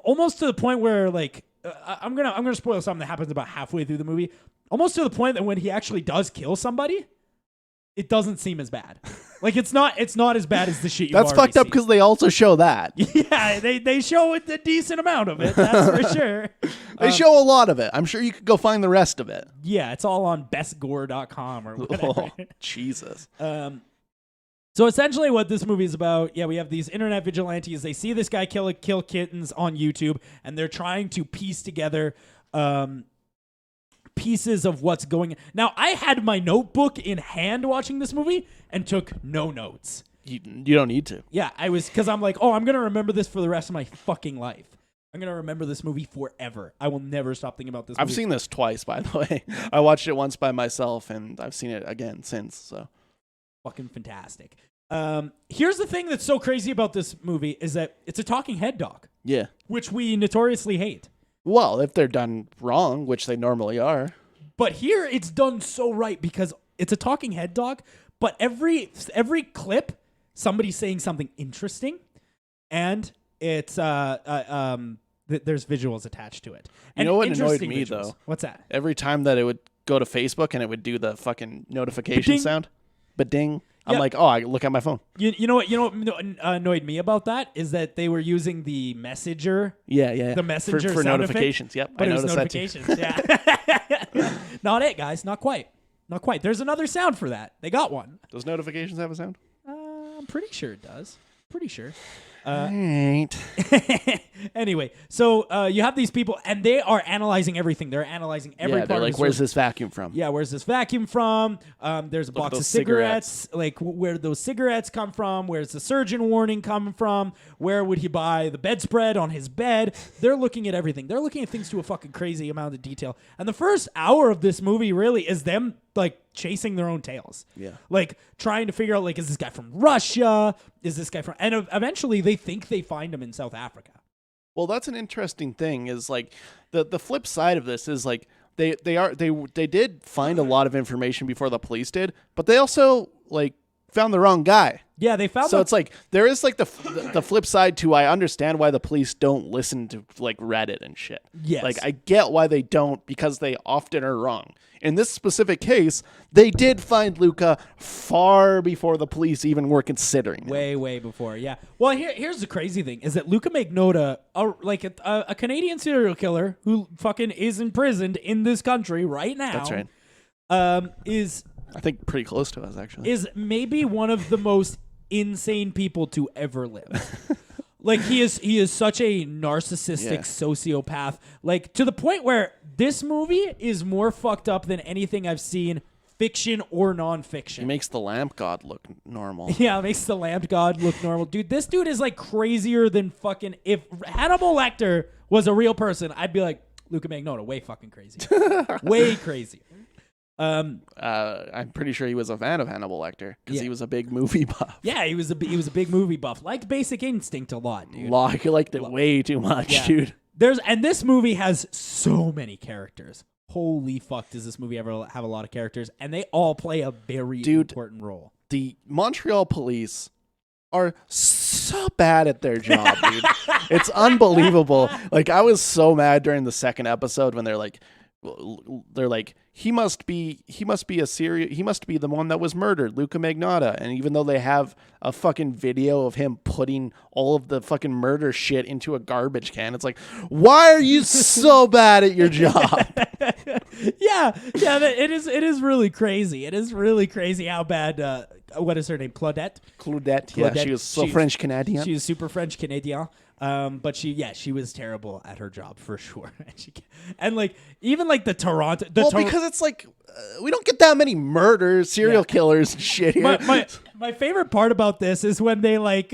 Almost to the point where, like, I'm gonna spoil something that happens about halfway through the movie. Almost to the point that when he actually does kill somebody, it doesn't seem as bad. Like, it's not as bad as the shit you've That's already fucked up seen. because they also show that. Yeah, they show a decent amount of it, that's for sure. They show a lot of it. I'm sure you could go find the rest of it. Yeah, it's all on bestgore.com or whatever. Oh, Jesus. So essentially what this movie is about, we have these internet vigilantes. They see this guy kill kittens on YouTube, and they're trying to piece together pieces of what's going on. Now, I had my notebook in hand watching this movie and took no notes. You don't need to. Yeah, because I'm like, I'm going to remember this for the rest of my fucking life. I'm going to remember this movie forever. I will never stop thinking about this movie. I've seen this twice, by the way. I watched it once by myself, and I've seen it again since. So fucking fantastic. Here's the thing that's so crazy about this movie is that it's a talking head dog. Yeah. Which we notoriously hate. Well, if they're done wrong, which they normally are. But here it's done so right because it's a talking head dog, but every clip somebody's saying something interesting, and it's there's visuals attached to it. And you know what annoyed interesting me visuals. though? What's that? Every time that it would go to Facebook and it would do the fucking notification Ba-ding. sound. But ding. I'm Yeah. like, I look at my phone. You know what annoyed me about that is that they were using the messenger. Yeah. The messenger for sound notifications. effect, Yep, but I it was noticed that too. notifications. Yeah. Not it, guys. Not quite. There's another sound for that. They got one. Does notifications have a sound? I'm pretty sure it does. Pretty sure. Ain't. Anyway, so you have these people, and they are analyzing everything. They're analyzing every part They're of like, the where's story. this vacuum from? Yeah, where's this vacuum from? There's a Look at box of those cigarettes. Like, where did those cigarettes come from? Where's the surgeon warning coming from? Where would he buy the bedspread on his bed? They're looking at everything. They're looking at things to a fucking crazy amount of detail. And the first hour of this movie really is them, like, chasing their own tails. Yeah. Like, trying to figure out, like, is this guy from Russia? Is this guy from... And eventually, they think they find him in South Africa. Well, that's an interesting thing. Is like the flip side of this is like they did find a lot of information before the police did, but they also like found the wrong guy. Yeah, they found... So it's like there is like the flip side to I understand why the police don't listen to like Reddit and shit. Yes. Like I get why they don't because they often are wrong. In this specific case, they did find Luka far before the police even were considering him. Way before, yeah. Well, here's the crazy thing, is that Luka Magnotta, a Canadian serial killer who fucking is imprisoned in this country right now. That's right. Is I think pretty close to us, actually. is maybe one of the most insane people to ever live. Like, he is such a narcissistic sociopath. Like, to the point where this movie is more fucked up than anything I've seen, fiction or nonfiction. He makes the lamp god look normal. Yeah, it makes the lamp god look normal. Dude, this dude is like crazier than fucking... If Hannibal Lecter was a real person, I'd be like, Luka Magnotta, way fucking crazy. Way crazy. I'm pretty sure he was a fan of Hannibal Lecter because Yeah. he was a big movie buff. Yeah, he was a big movie buff. Liked Basic Instinct a lot, dude. He liked it way too much, Yeah. dude. And this movie has so many characters. Holy fuck, does this movie ever have a lot of characters? And they all play a very important role. The Montreal police are so bad at their job, dude. It's unbelievable. Like, I was so mad during the second episode when they're like, he must be the one that was murdered, Luka Magnotta. And even though they have a fucking video of him putting all of the fucking murder shit into a garbage can, it's like, why are you so bad at your job? Yeah, it is really crazy. It is really crazy how bad what is her name? Claudette. Claudette. Yeah, she was so French Canadian. She was super French Canadian. But she was terrible at her job for sure. And like even like the Toronto. Because it's like we don't get that many murders, serial killers, and shit here. My favorite part about this is when they like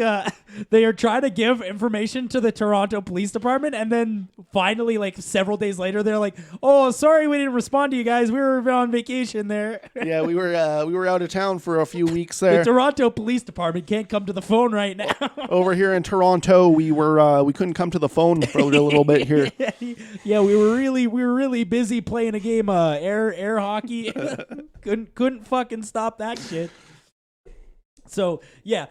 they are trying to give information to the Toronto Police Department, and then finally, like several days later, they're like, "Oh, sorry, we didn't respond to you guys. We were on vacation there." Yeah, we were out of town for a few weeks there. The Toronto Police Department can't come to the phone right now. Over here in Toronto, we couldn't come to the phone for a little bit here. Yeah, we were really busy playing a game of air hockey. couldn't fucking stop that shit. So yeah,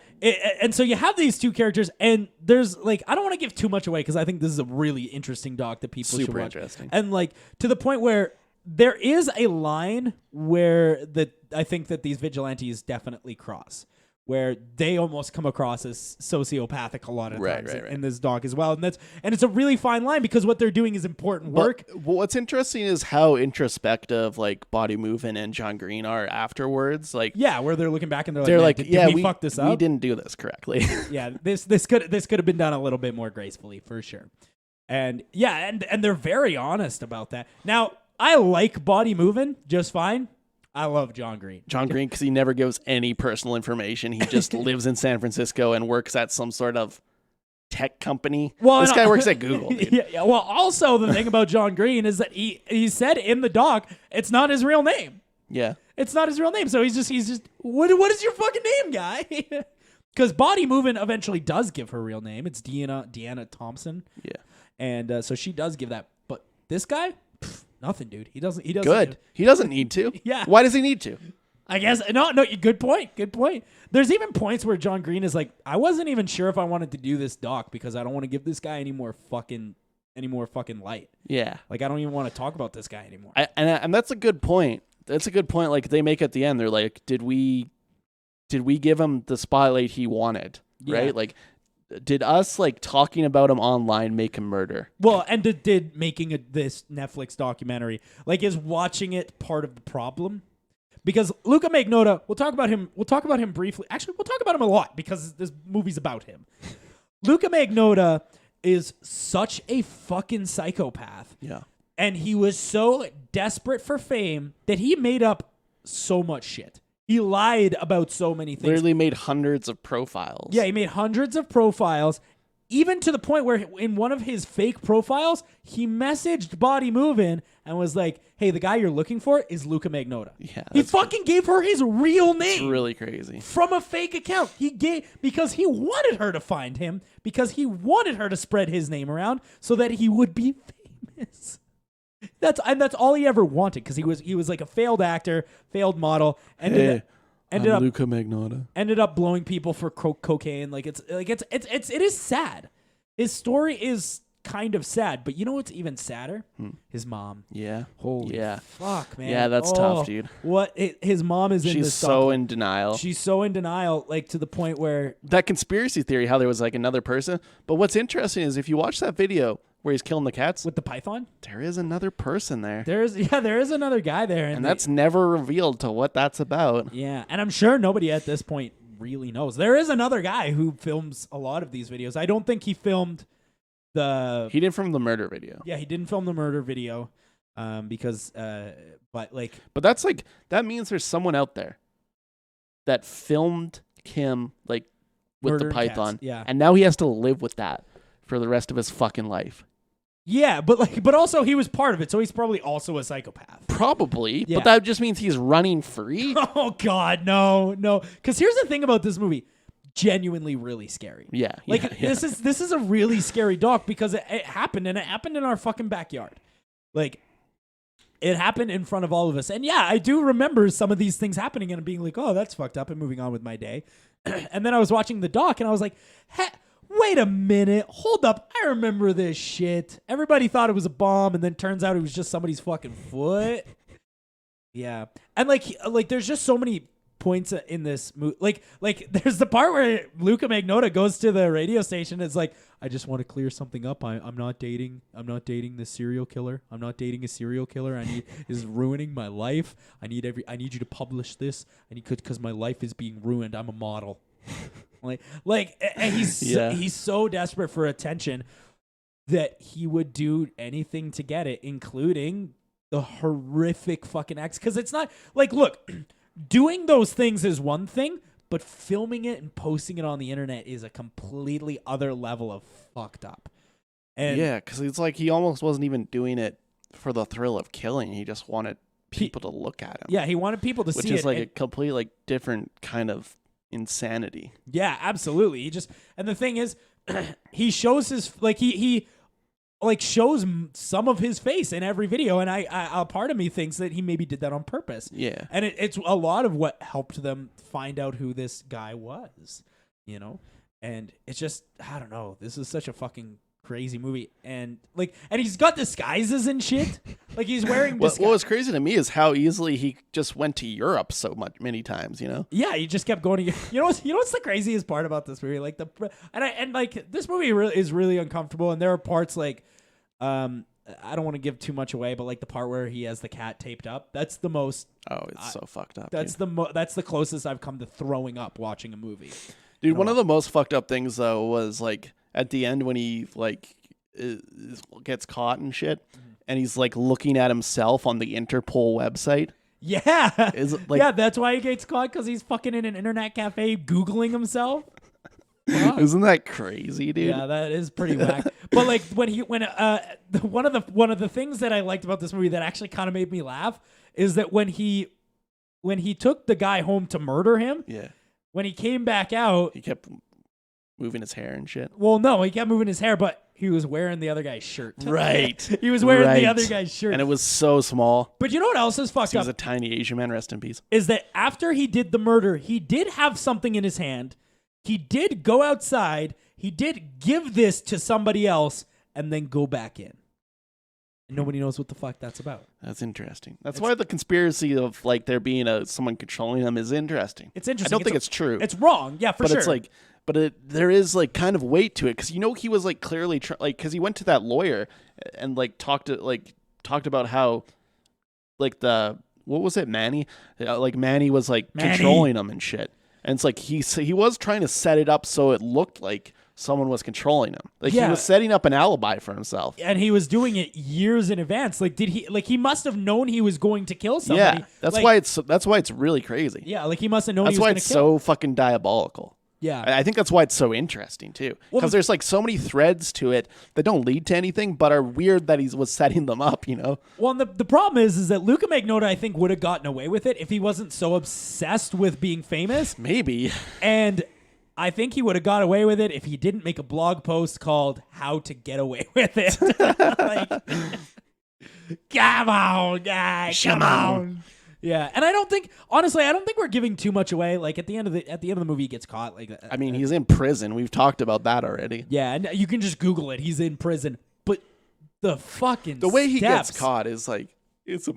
and so you have these two characters, and there's like I don't want to give too much away because I think this is a really interesting doc that people should watch. Interesting. And like to the point where there is a line where I think that these vigilantes definitely cross, where they almost come across as sociopathic a lot of times in this doc as well, and it's a really fine line because what they're doing is important work. But what's interesting is how introspective like Body Movement and John Green are afterwards. Like where they're looking back and they're like, did we fuck this up? We didn't do this correctly. Yeah, this could have been done a little bit more gracefully for sure. And yeah, and they're very honest about that. Now I like Body Moving just fine. I love John Green. John Green, because he never gives any personal information. He just lives in San Francisco and works at some sort of tech company. Well, this guy works at Google. Yeah. Well, also the thing about John Green is that he said in the doc it's not his real name. Yeah, it's not his real name. So he's just what is your fucking name, guy? Because Body Moving eventually does give her real name. It's Deanna Thompson. Yeah, and so she does give that. But this guy. Nothing, dude. He doesn't. Good. He doesn't need to. Yeah. Why does he need to? I guess no. Good point. There's even points where John Green is like, I wasn't even sure if I wanted to do this doc because I don't want to give this guy any more fucking light. Yeah. Like I don't even want to talk about this guy anymore. And that's a good point. That's a good point. Like they make at the end, they're like, did we give him the spotlight he wanted? Yeah. Right? Like. Did us like talking about him online make him murder? Well, and did making this Netflix documentary is watching it part of the problem? Because Luka Magnotta, we'll talk about him briefly. Actually, we'll talk about him a lot because this movie's about him. Luka Magnotta is such a fucking psychopath. Yeah. And he was so desperate for fame that he made up so much shit. He lied about so many things. Literally made hundreds of profiles. Yeah, he made hundreds of profiles, even to the point where in one of his fake profiles, he messaged Body Movin' and was like, hey, the guy you're looking for is Luka Magnotta. Yeah, he fucking gave her his real name. It's really crazy. From a fake account. Because he wanted her to find him, because he wanted her to spread his name around so that he would be famous. That's all he ever wanted because he was like a failed actor, failed model, ended up Luka Magnotta. Ended up blowing people for cocaine. It is sad. His story is kind of sad, but you know what's even sadder? His mom. Yeah. Holy fuck, man. Yeah, that's tough, dude. His mom is in this. She's so in denial. She's so in denial, like to the point where that conspiracy theory, how there was like another person. But what's interesting is if you watch that video where he's killing the cats with the python, there is another person there. There is another guy there, and that's never revealed to what that's about. Yeah, and I'm sure nobody at this point really knows. There is another guy who films a lot of these videos. I don't think he filmed He didn't film the murder video. Yeah, he didn't film the murder video, because but that's like that means there's someone out there that filmed him like with the python, yeah, and now he has to live with that for the rest of his fucking life. Yeah, but also he was part of it, so he's probably also a psychopath. Probably, yeah. But that just means he's running free. Oh God, no. Because here's the thing about this movie: genuinely really scary. Yeah, this is a really scary doc because it happened, and it happened in our fucking backyard. Like, it happened in front of all of us, and yeah, I do remember some of these things happening and being like, "Oh, that's fucked up," and moving on with my day. And then I was watching the doc, and I was like, wait a minute, hold up, I remember this shit. Everybody thought it was a bomb, and then turns out it was just somebody's fucking foot. Yeah, and like there's just so many points in this movie, like there's the part where Luka Magnotta goes to the radio station. It's like, I just want to clear something up. I'm not dating the serial killer. I'm not dating a serial killer. This is ruining my life. I need you to publish this. Because my life is being ruined. I'm a model. and he's so desperate for attention that he would do anything to get it, including the horrific fucking acts. Because it's not like, look, doing those things is one thing, but filming it and posting it on the internet is a completely other level of fucked up. And yeah, because it's like he almost wasn't even doing it for the thrill of killing. He just wanted people to look at him. Yeah, he wanted people to see it. Which is like a complete like different kind of insanity. Yeah, absolutely. And the thing is, he shows his he shows some of his face in every video, and a part of me thinks that he maybe did that on purpose. Yeah, and it's a lot of what helped them find out who this guy was, and it's just, I don't know. This is such a fucking crazy movie, and he's got disguises and shit. Like he's wearing. What was crazy to me is how easily he just went to Europe many times. Yeah, he just kept going to. What's the craziest part about this movie? Like this movie is really uncomfortable, and there are parts like, I don't want to give too much away, but like the part where he has the cat taped up, that's the most. Oh, it's so fucked up. That's that's the closest I've come to throwing up watching a movie. Dude, one of the most fucked up things though was like at the end when he gets caught and shit, and he's like looking at himself on the Interpol website. Yeah, yeah, that's why he gets caught, because he's fucking in an internet cafe Googling himself. Isn't that crazy, dude? Yeah, that is pretty whack. But like one of the things that I liked about this movie that actually kind of made me laugh is that when he took the guy home to murder him, when he came back out, he kept moving his hair and shit. Well, no, he kept moving his hair, but he was wearing the other guy's shirt. Right. He was wearing the other guy's shirt. And it was so small. But you know what else is fucked up? He was a tiny Asian man, rest in peace. Is that after he did the murder, he did have something in his hand. He did go outside. He did give this to somebody else and then go back in. And nobody knows what the fuck that's about. That's interesting. That's why the conspiracy of like there being someone controlling him is interesting. It's interesting. I don't think it's true. It's wrong. Yeah, for sure. But it's like, there is like kind of weight to it, because he was like clearly because he went to that lawyer and like talked about how like what was it, Manny? Like Manny was like controlling him and shit. And it's like he was trying to set it up so it looked like someone was controlling him. Like he was setting up an alibi for himself. And he was doing it years in advance. Like he must have known he was going to kill somebody. Yeah, that's why it's really crazy. Yeah, like he must have known he was going to kill. That's why it's so fucking diabolical. Yeah. I think that's why it's so interesting too. Because there's like so many threads to it that don't lead to anything but are weird that he was setting them up, Well, and the problem is that Luka Magnotta, I think, would have gotten away with it if he wasn't so obsessed with being famous. Maybe. And I think he would have got away with it if he didn't make a blog post called "How to Get Away with It." Come on, guys, come on. Yeah, and I don't think we're giving too much away. Like at the end of the movie, he gets caught. Like I mean, he's in prison. We've talked about that already. Yeah, and you can just Google it. He's in prison. But the way he gets caught is like it's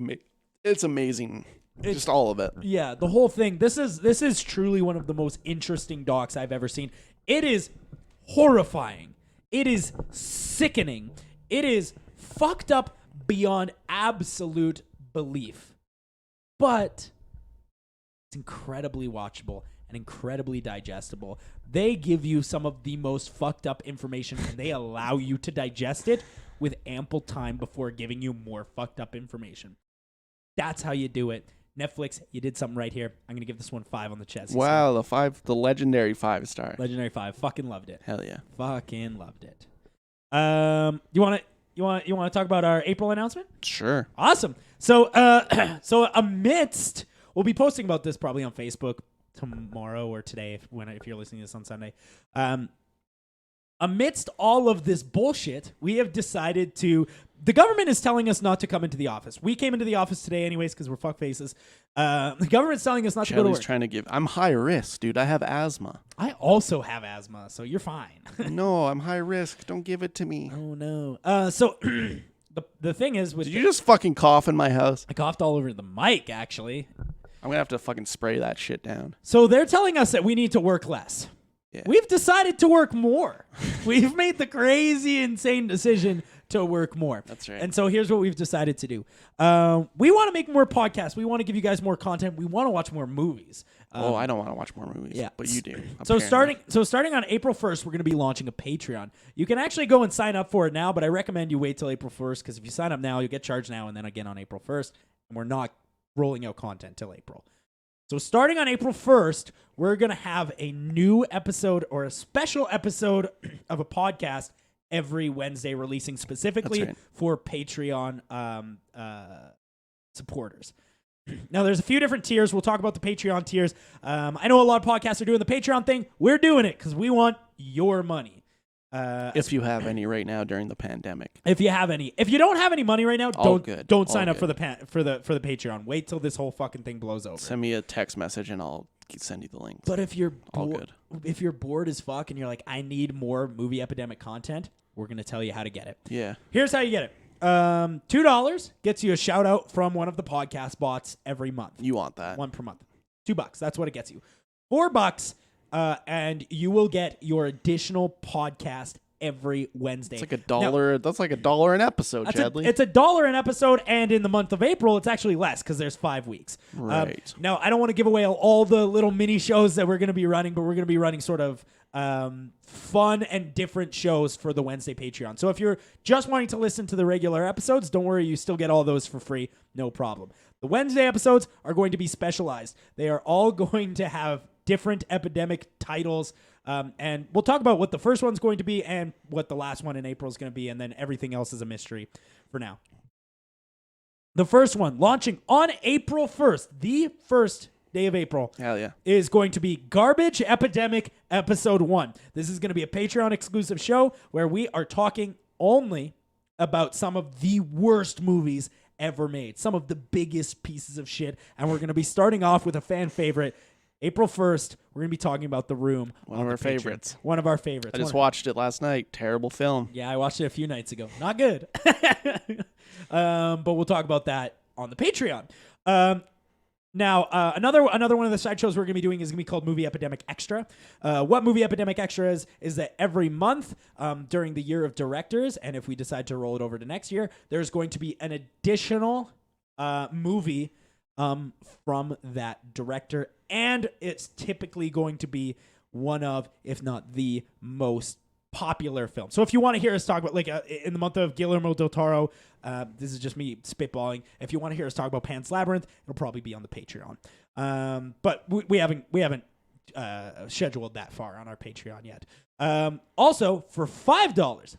amazing. Just all of it. Yeah, the whole thing. This is truly one of the most interesting docs I've ever seen. It is horrifying. It is sickening. It is fucked up beyond absolute belief. But it's incredibly watchable and incredibly digestible. They give you some of the most fucked up information, and they allow you to digest it with ample time before giving you more fucked up information. That's how you do it. Netflix, you did something right here. I'm going to give this one 5 on the chest. Wow, the legendary 5-star. Legendary 5. Fucking loved it. Hell yeah. Fucking loved it. You want to talk about our April announcement? Sure. Awesome. So amidst, we'll be posting about this probably on Facebook tomorrow or today if you're listening to this on Sunday. Amidst all of this bullshit, we have decided the government is telling us not to come into the office. We came into the office today anyways because we're fuckfaces. The government's telling us not to go to work. Trying to give. I'm high risk, dude. I have asthma. I also have asthma, so you're fine. No, I'm high risk. Don't give it to me. Oh no. So the thing is with Did you just fucking cough in my house? I coughed all over the mic actually. I'm gonna have to fucking spray that shit down. So they're telling us that we need to work less. Yeah. We've decided to work more. We've made the crazy, insane decision to work more. That's right. And so here's what we've decided to do. We want to make more podcasts. We want to give you guys more content. We want to watch more movies. I don't want to watch more movies. yeah. But you do. So apparently. starting on April 1st, we're going to be launching a Patreon. You can actually go and sign up for it now, but I recommend you wait till April 1st because if you sign up now, you'll get charged now and then again on April 1st. And we're not rolling out content till April. So starting on April 1st, we're going to have a new episode or a special episode of a podcast every Wednesday, releasing specifically That's right. for Patreon supporters. Now, there's a few different tiers. We'll talk about the Patreon tiers. I know a lot of podcasts are doing the Patreon thing. We're doing it because we want your money. If you have any right now during the pandemic. If you have any, if you don't have any money right now, All good. don't All sign up good. for the Patreon. Wait till this whole fucking thing blows over. Send me a text message and I'll send you the link. But if you're All good. if you're bored as fuck and you're like, I need more Movie Epidemic content, we're gonna tell you how to get it. Yeah. Here's how you get it. $2 gets you a shout out from one of the podcast bots every month. You want that. One per month. $2. That's what it gets you. $4, and you will get your additional podcast every Wednesday. It's like $1. That's like $1 an episode, Chadley. It's $1 an episode, and in the month of April, it's actually less because there's 5 weeks. Right. Now, I don't want to give away all the little mini shows that we're going to be running, but we're going to be running sort of fun and different shows for the Wednesday Patreon. So if you're just wanting to listen to the regular episodes, don't worry, you still get all those for free, no problem. The Wednesday episodes are going to be specialized. They are all going to have different Epidemic titles. And we'll talk about what the first one's going to be and what the last one in April is going to be, and then everything else is a mystery for now. The first one, launching on April 1st, the first day of April, Hell yeah. is going to be Garbage Epidemic Episode 1. This is going to be a Patreon exclusive show where we are talking only about some of the worst movies ever made, some of the biggest pieces of shit, and we're going to be starting off with a fan favorite. April 1st, we're going to be talking about The Room. One of our favorites. One of our favorites. I just watched it last night. Terrible film. Yeah, I watched it a few nights ago. Not good. But we'll talk about that on the Patreon. Now, another one of the side shows we're going to be doing is going to be called Movie Epidemic Extra. What Movie Epidemic Extra is that every month during the year of directors, and if we decide to roll it over to next year, there's going to be an additional movie from that director, and it's typically going to be one of, if not the most popular film. So if you want to hear us talk about, like, in the month of Guillermo del Toro, this is just me spitballing. If you want to hear us talk about Pan's Labyrinth, it'll probably be on the Patreon. But we haven't scheduled that far on our Patreon yet. Also, for $5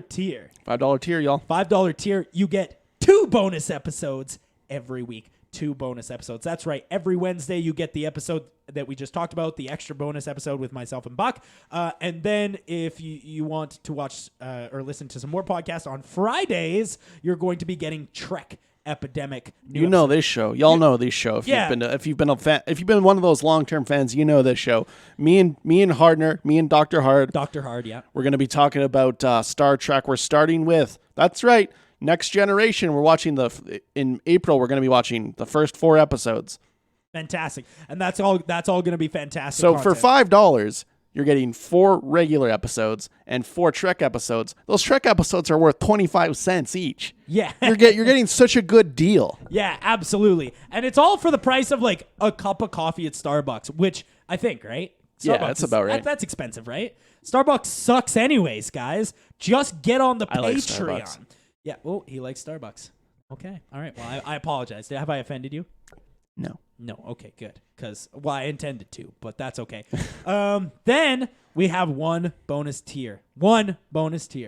tier, $5 tier, y'all. $5 tier, you get 2 bonus episodes every week. 2 bonus episodes. That's right. Every Wednesday, you get the episode that we just talked about, the extra bonus episode with myself and Buck. And then if you want to watch or listen to some more podcasts on Fridays, you're going to be getting Trek Epidemic. You know this show. Y'all know this show. If Yeah. you've been a fan, if you've been one of those long-term fans, you know this show. Me and Hardner, me and Dr. Hard. Dr. Hard, yeah. We're going to be talking about Star Trek. We're starting with, that's right, Next Generation. We're watching in April. We're going to be watching the first 4 episodes. Fantastic. And that's all going to be fantastic. So for content. $5, you're getting 4 regular episodes and 4 Trek episodes. Those Trek episodes are worth 25 cents each. Yeah. You're getting such a good deal. Yeah, absolutely. And it's all for the price of like a cup of coffee at Starbucks, which I think, right? Yeah, Starbucks that's about right. That's expensive, right? Starbucks sucks anyways, guys. Just get on the I like Patreon. Starbucks. Yeah. Oh, he likes Starbucks. Okay. All right. Well, I apologize. Have I offended you? No. No. Okay, good. Because, well, I intended to, but that's okay. Then we have one bonus tier. Yeah. $99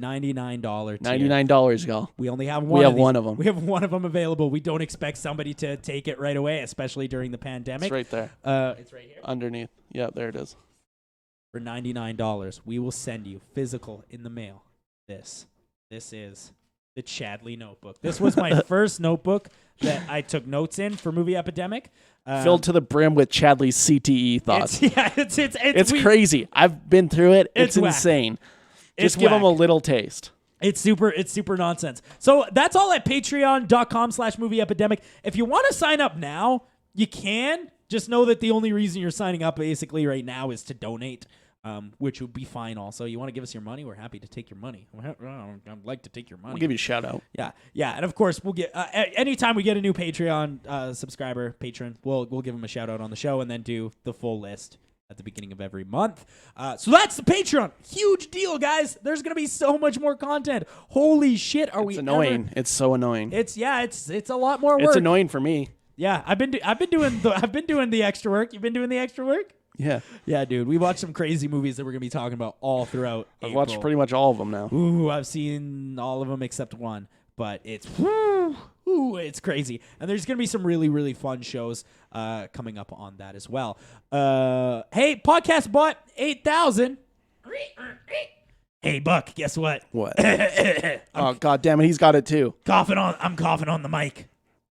tier. $99, y'all. We only have one. We have these. one of them. We have one of them available. We don't expect somebody to take it right away, especially during the pandemic. It's right there. It's right here. Underneath. Yeah, there it is. For $99, we will send you physical in the mail. This is the Chadley notebook. This was my first notebook that I took notes in for Movie Epidemic. Filled to the brim with Chadley's CTE thoughts. It's Crazy. I've been through it. It's whack. insane. It's Just give them a whack. little taste. It's super nonsense. So that's all at patreon.com/movie epidemic. If you want to sign up now, you can. Just know that the only reason you're signing up basically right now is to donate. Which would be fine also. You want to give us your money? We're happy to take your money. I'd like to take your money. We'll give you a shout out. Yeah. And of course, we'll get anytime we get a new Patreon subscriber, patron, we'll give them a shout out on the show and then do the full list at the beginning of every month. So that's the Patreon. Huge deal, guys. There's gonna be so much more content. Holy shit, It's annoying. It's so annoying. It's a lot more work. It's annoying for me. Yeah, I've been doing the extra work. You've been doing the extra work? Yeah, dude. We watched some crazy movies that we're gonna be talking about all throughout. I've watched pretty much all of them now. Ooh, I've seen all of them except one, but it's it's crazy. And there's gonna be some really, really fun shows coming up on that as well. Hey, podcast bot 8,000. Hey, Buck. Guess what? What? Oh, God damn it! He's got it too. I'm coughing on the mic.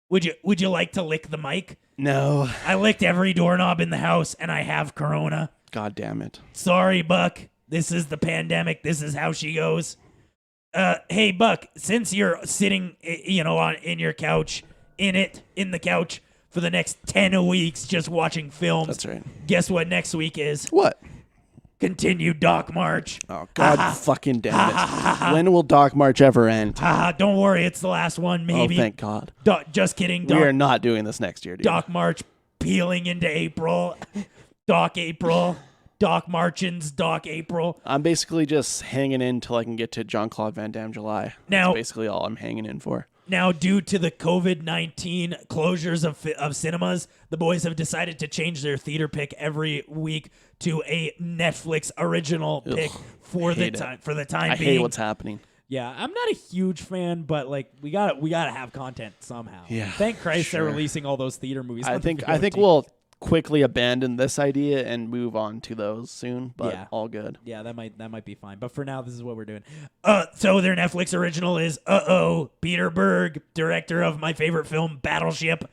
Would you like to lick the mic? No. I licked every doorknob in the house, and I have corona. God damn it. Sorry, Buck. This is the pandemic. This is how she goes. Hey, Buck, since you're sitting, in your couch, in the couch for the next 10 weeks just watching films. That's right. Guess what next week is? What? Continued Doc March. Oh, God fucking damn it. When will Doc March ever end? Don't worry. It's the last one, maybe. Oh, thank God. Just kidding. We are not doing this next year, dude. Doc March peeling into April. Doc April. Doc Marchins. Doc April. I'm basically just hanging in till I can get to Jean-Claude Van Damme July. Now, that's basically all I'm hanging in for. Now, due to the COVID-19 closures of cinemas, the boys have decided to change their theater pick every week to a Netflix original pick for the time being. I hate what's happening. Yeah, I'm not a huge fan, but like we gotta have content somehow. Yeah, thank Christ they're releasing all those theater movies. I think we'll quickly abandon this idea and move on to those soon, but all good. Yeah, that might be fine. But for now, this is what we're doing. So their Netflix original is Peter Berg, director of my favorite film, Battleship,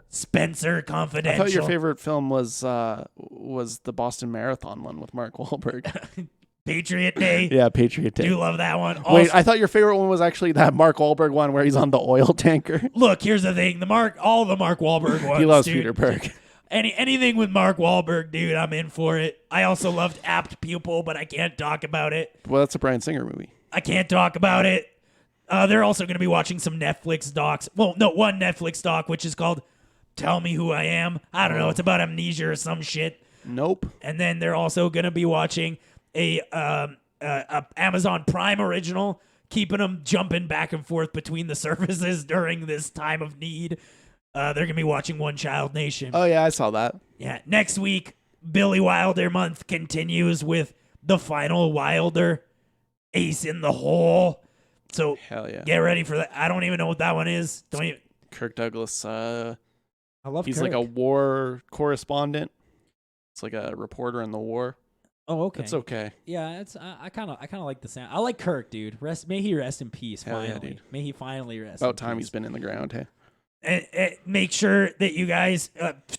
Spencer Confidential. I thought your favorite film was the Boston Marathon one with Mark Wahlberg. Patriot Day. Yeah, Patriot Day. Do love that one. Also, wait, I thought your favorite one was actually that Mark Wahlberg one where he's on the oil tanker. Look, here's the thing: all the Mark Wahlberg ones. He loves dude. Peter Berg. Anything with Mark Wahlberg, dude, I'm in for it. I also loved Apt Pupil, but I can't talk about it. Well, that's a Bryan Singer movie. I can't talk about it. They're also going to be watching some Netflix docs. Well, no, one Netflix doc, which is called Tell Me Who I Am. I don't know. It's about amnesia or some shit. Nope. And then they're also going to be watching a Amazon Prime original, keeping them jumping back and forth between the services during this time of need. They're going to be watching One Child Nation. Oh, yeah, I saw that. Yeah. Next week, Billy Wilder month continues with the final Wilder, Ace in the Hole. So hell yeah, get ready for that. I don't even know what that one is. Kirk Douglas. I love he's Kirk. like a war correspondent. It's like a reporter in the war. Oh, okay. It's okay. Yeah, it's I kind of like the sound. I like Kirk, dude. May he rest in peace. Hell finally, yeah, dude. May he finally rest. About time he's been in the ground. Hey. And make sure that you guys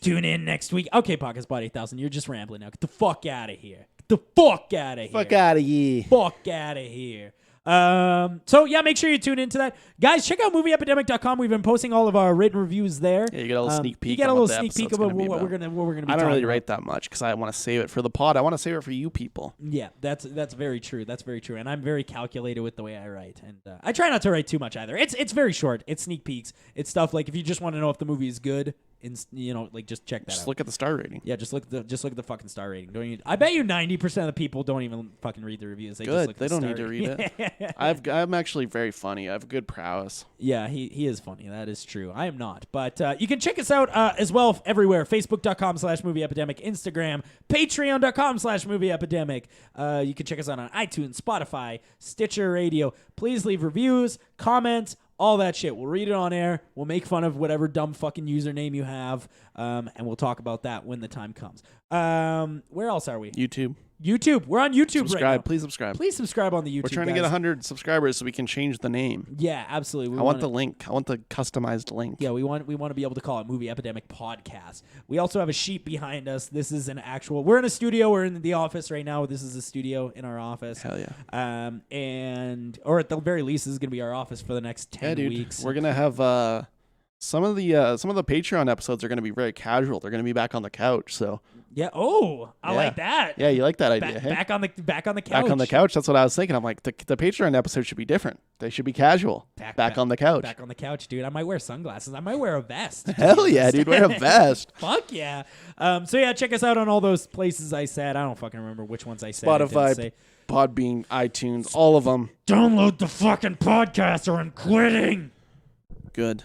tune in next week. Okay, Pockets Bot 8,000. You're just rambling now. Get the fuck out of here. Get the fuck out of here. Fuck out of here. Fuck out of here. So yeah, make sure you tune into that. Guys, check out movieepidemic.com. We've been posting all of our written reviews there. Yeah, you get a little sneak peek. You get a little sneak peek about what we're gonna be. I don't really write that much because I want to save it for the pod. I want to save it for you people. Yeah, that's very true. That's very true. And I'm very calculated with the way I write, and I try not to write too much either. It's very short. It's sneak peeks. It's stuff like if you just want to know if the movie is good, just check that out. Just look at the star rating. Yeah, just look at the fucking star rating. I bet you 90% of the people don't even fucking read the reviews. They just look at They the don't star need to read it. I'm actually very funny. I have good prowess. Yeah, he is funny. That is true. I am not. But you can check us out as well everywhere. Facebook.com/movieepidemic. Instagram. Patreon.com/movieepidemic. You can check us out on iTunes, Spotify, Stitcher Radio. Please leave reviews, comments, all that shit. We'll read it on air. We'll make fun of whatever dumb fucking username you have. And we'll talk about that when the time comes. Where else are we? YouTube. YouTube. We're on YouTube Subscribe. right now. Please subscribe. Please subscribe on the YouTube. We're trying to get guys. 100 subscribers so we can change the name. Yeah, absolutely. I want the link. I want the customized link. Yeah, we want to be able to call it Movie Epidemic Podcast. We also have a sheet behind us. This is an actual. We're in a studio. We're in the office right now. This is a studio in our office. Hell yeah. Or at the very least, this is gonna be our office for the next 10 weeks. We're gonna have some of the Patreon episodes are gonna be very casual. They're gonna be back on the couch. So Yeah. Oh, I Yeah. like that. yeah, you like that idea? Hey? Back on the couch. Back on the couch. That's what I was thinking. I'm like, the Patreon episode should be different. They should be casual. Back on the couch. Back on the couch, dude. I might wear sunglasses. I might wear a vest. Hell yeah, dude. Wear a vest. Fuck yeah. So yeah, check us out on all those places I said. I don't fucking remember which ones I said. I didn't Spotify, say. Podbean, iTunes, all of them. Download the fucking podcast or I'm quitting. Good.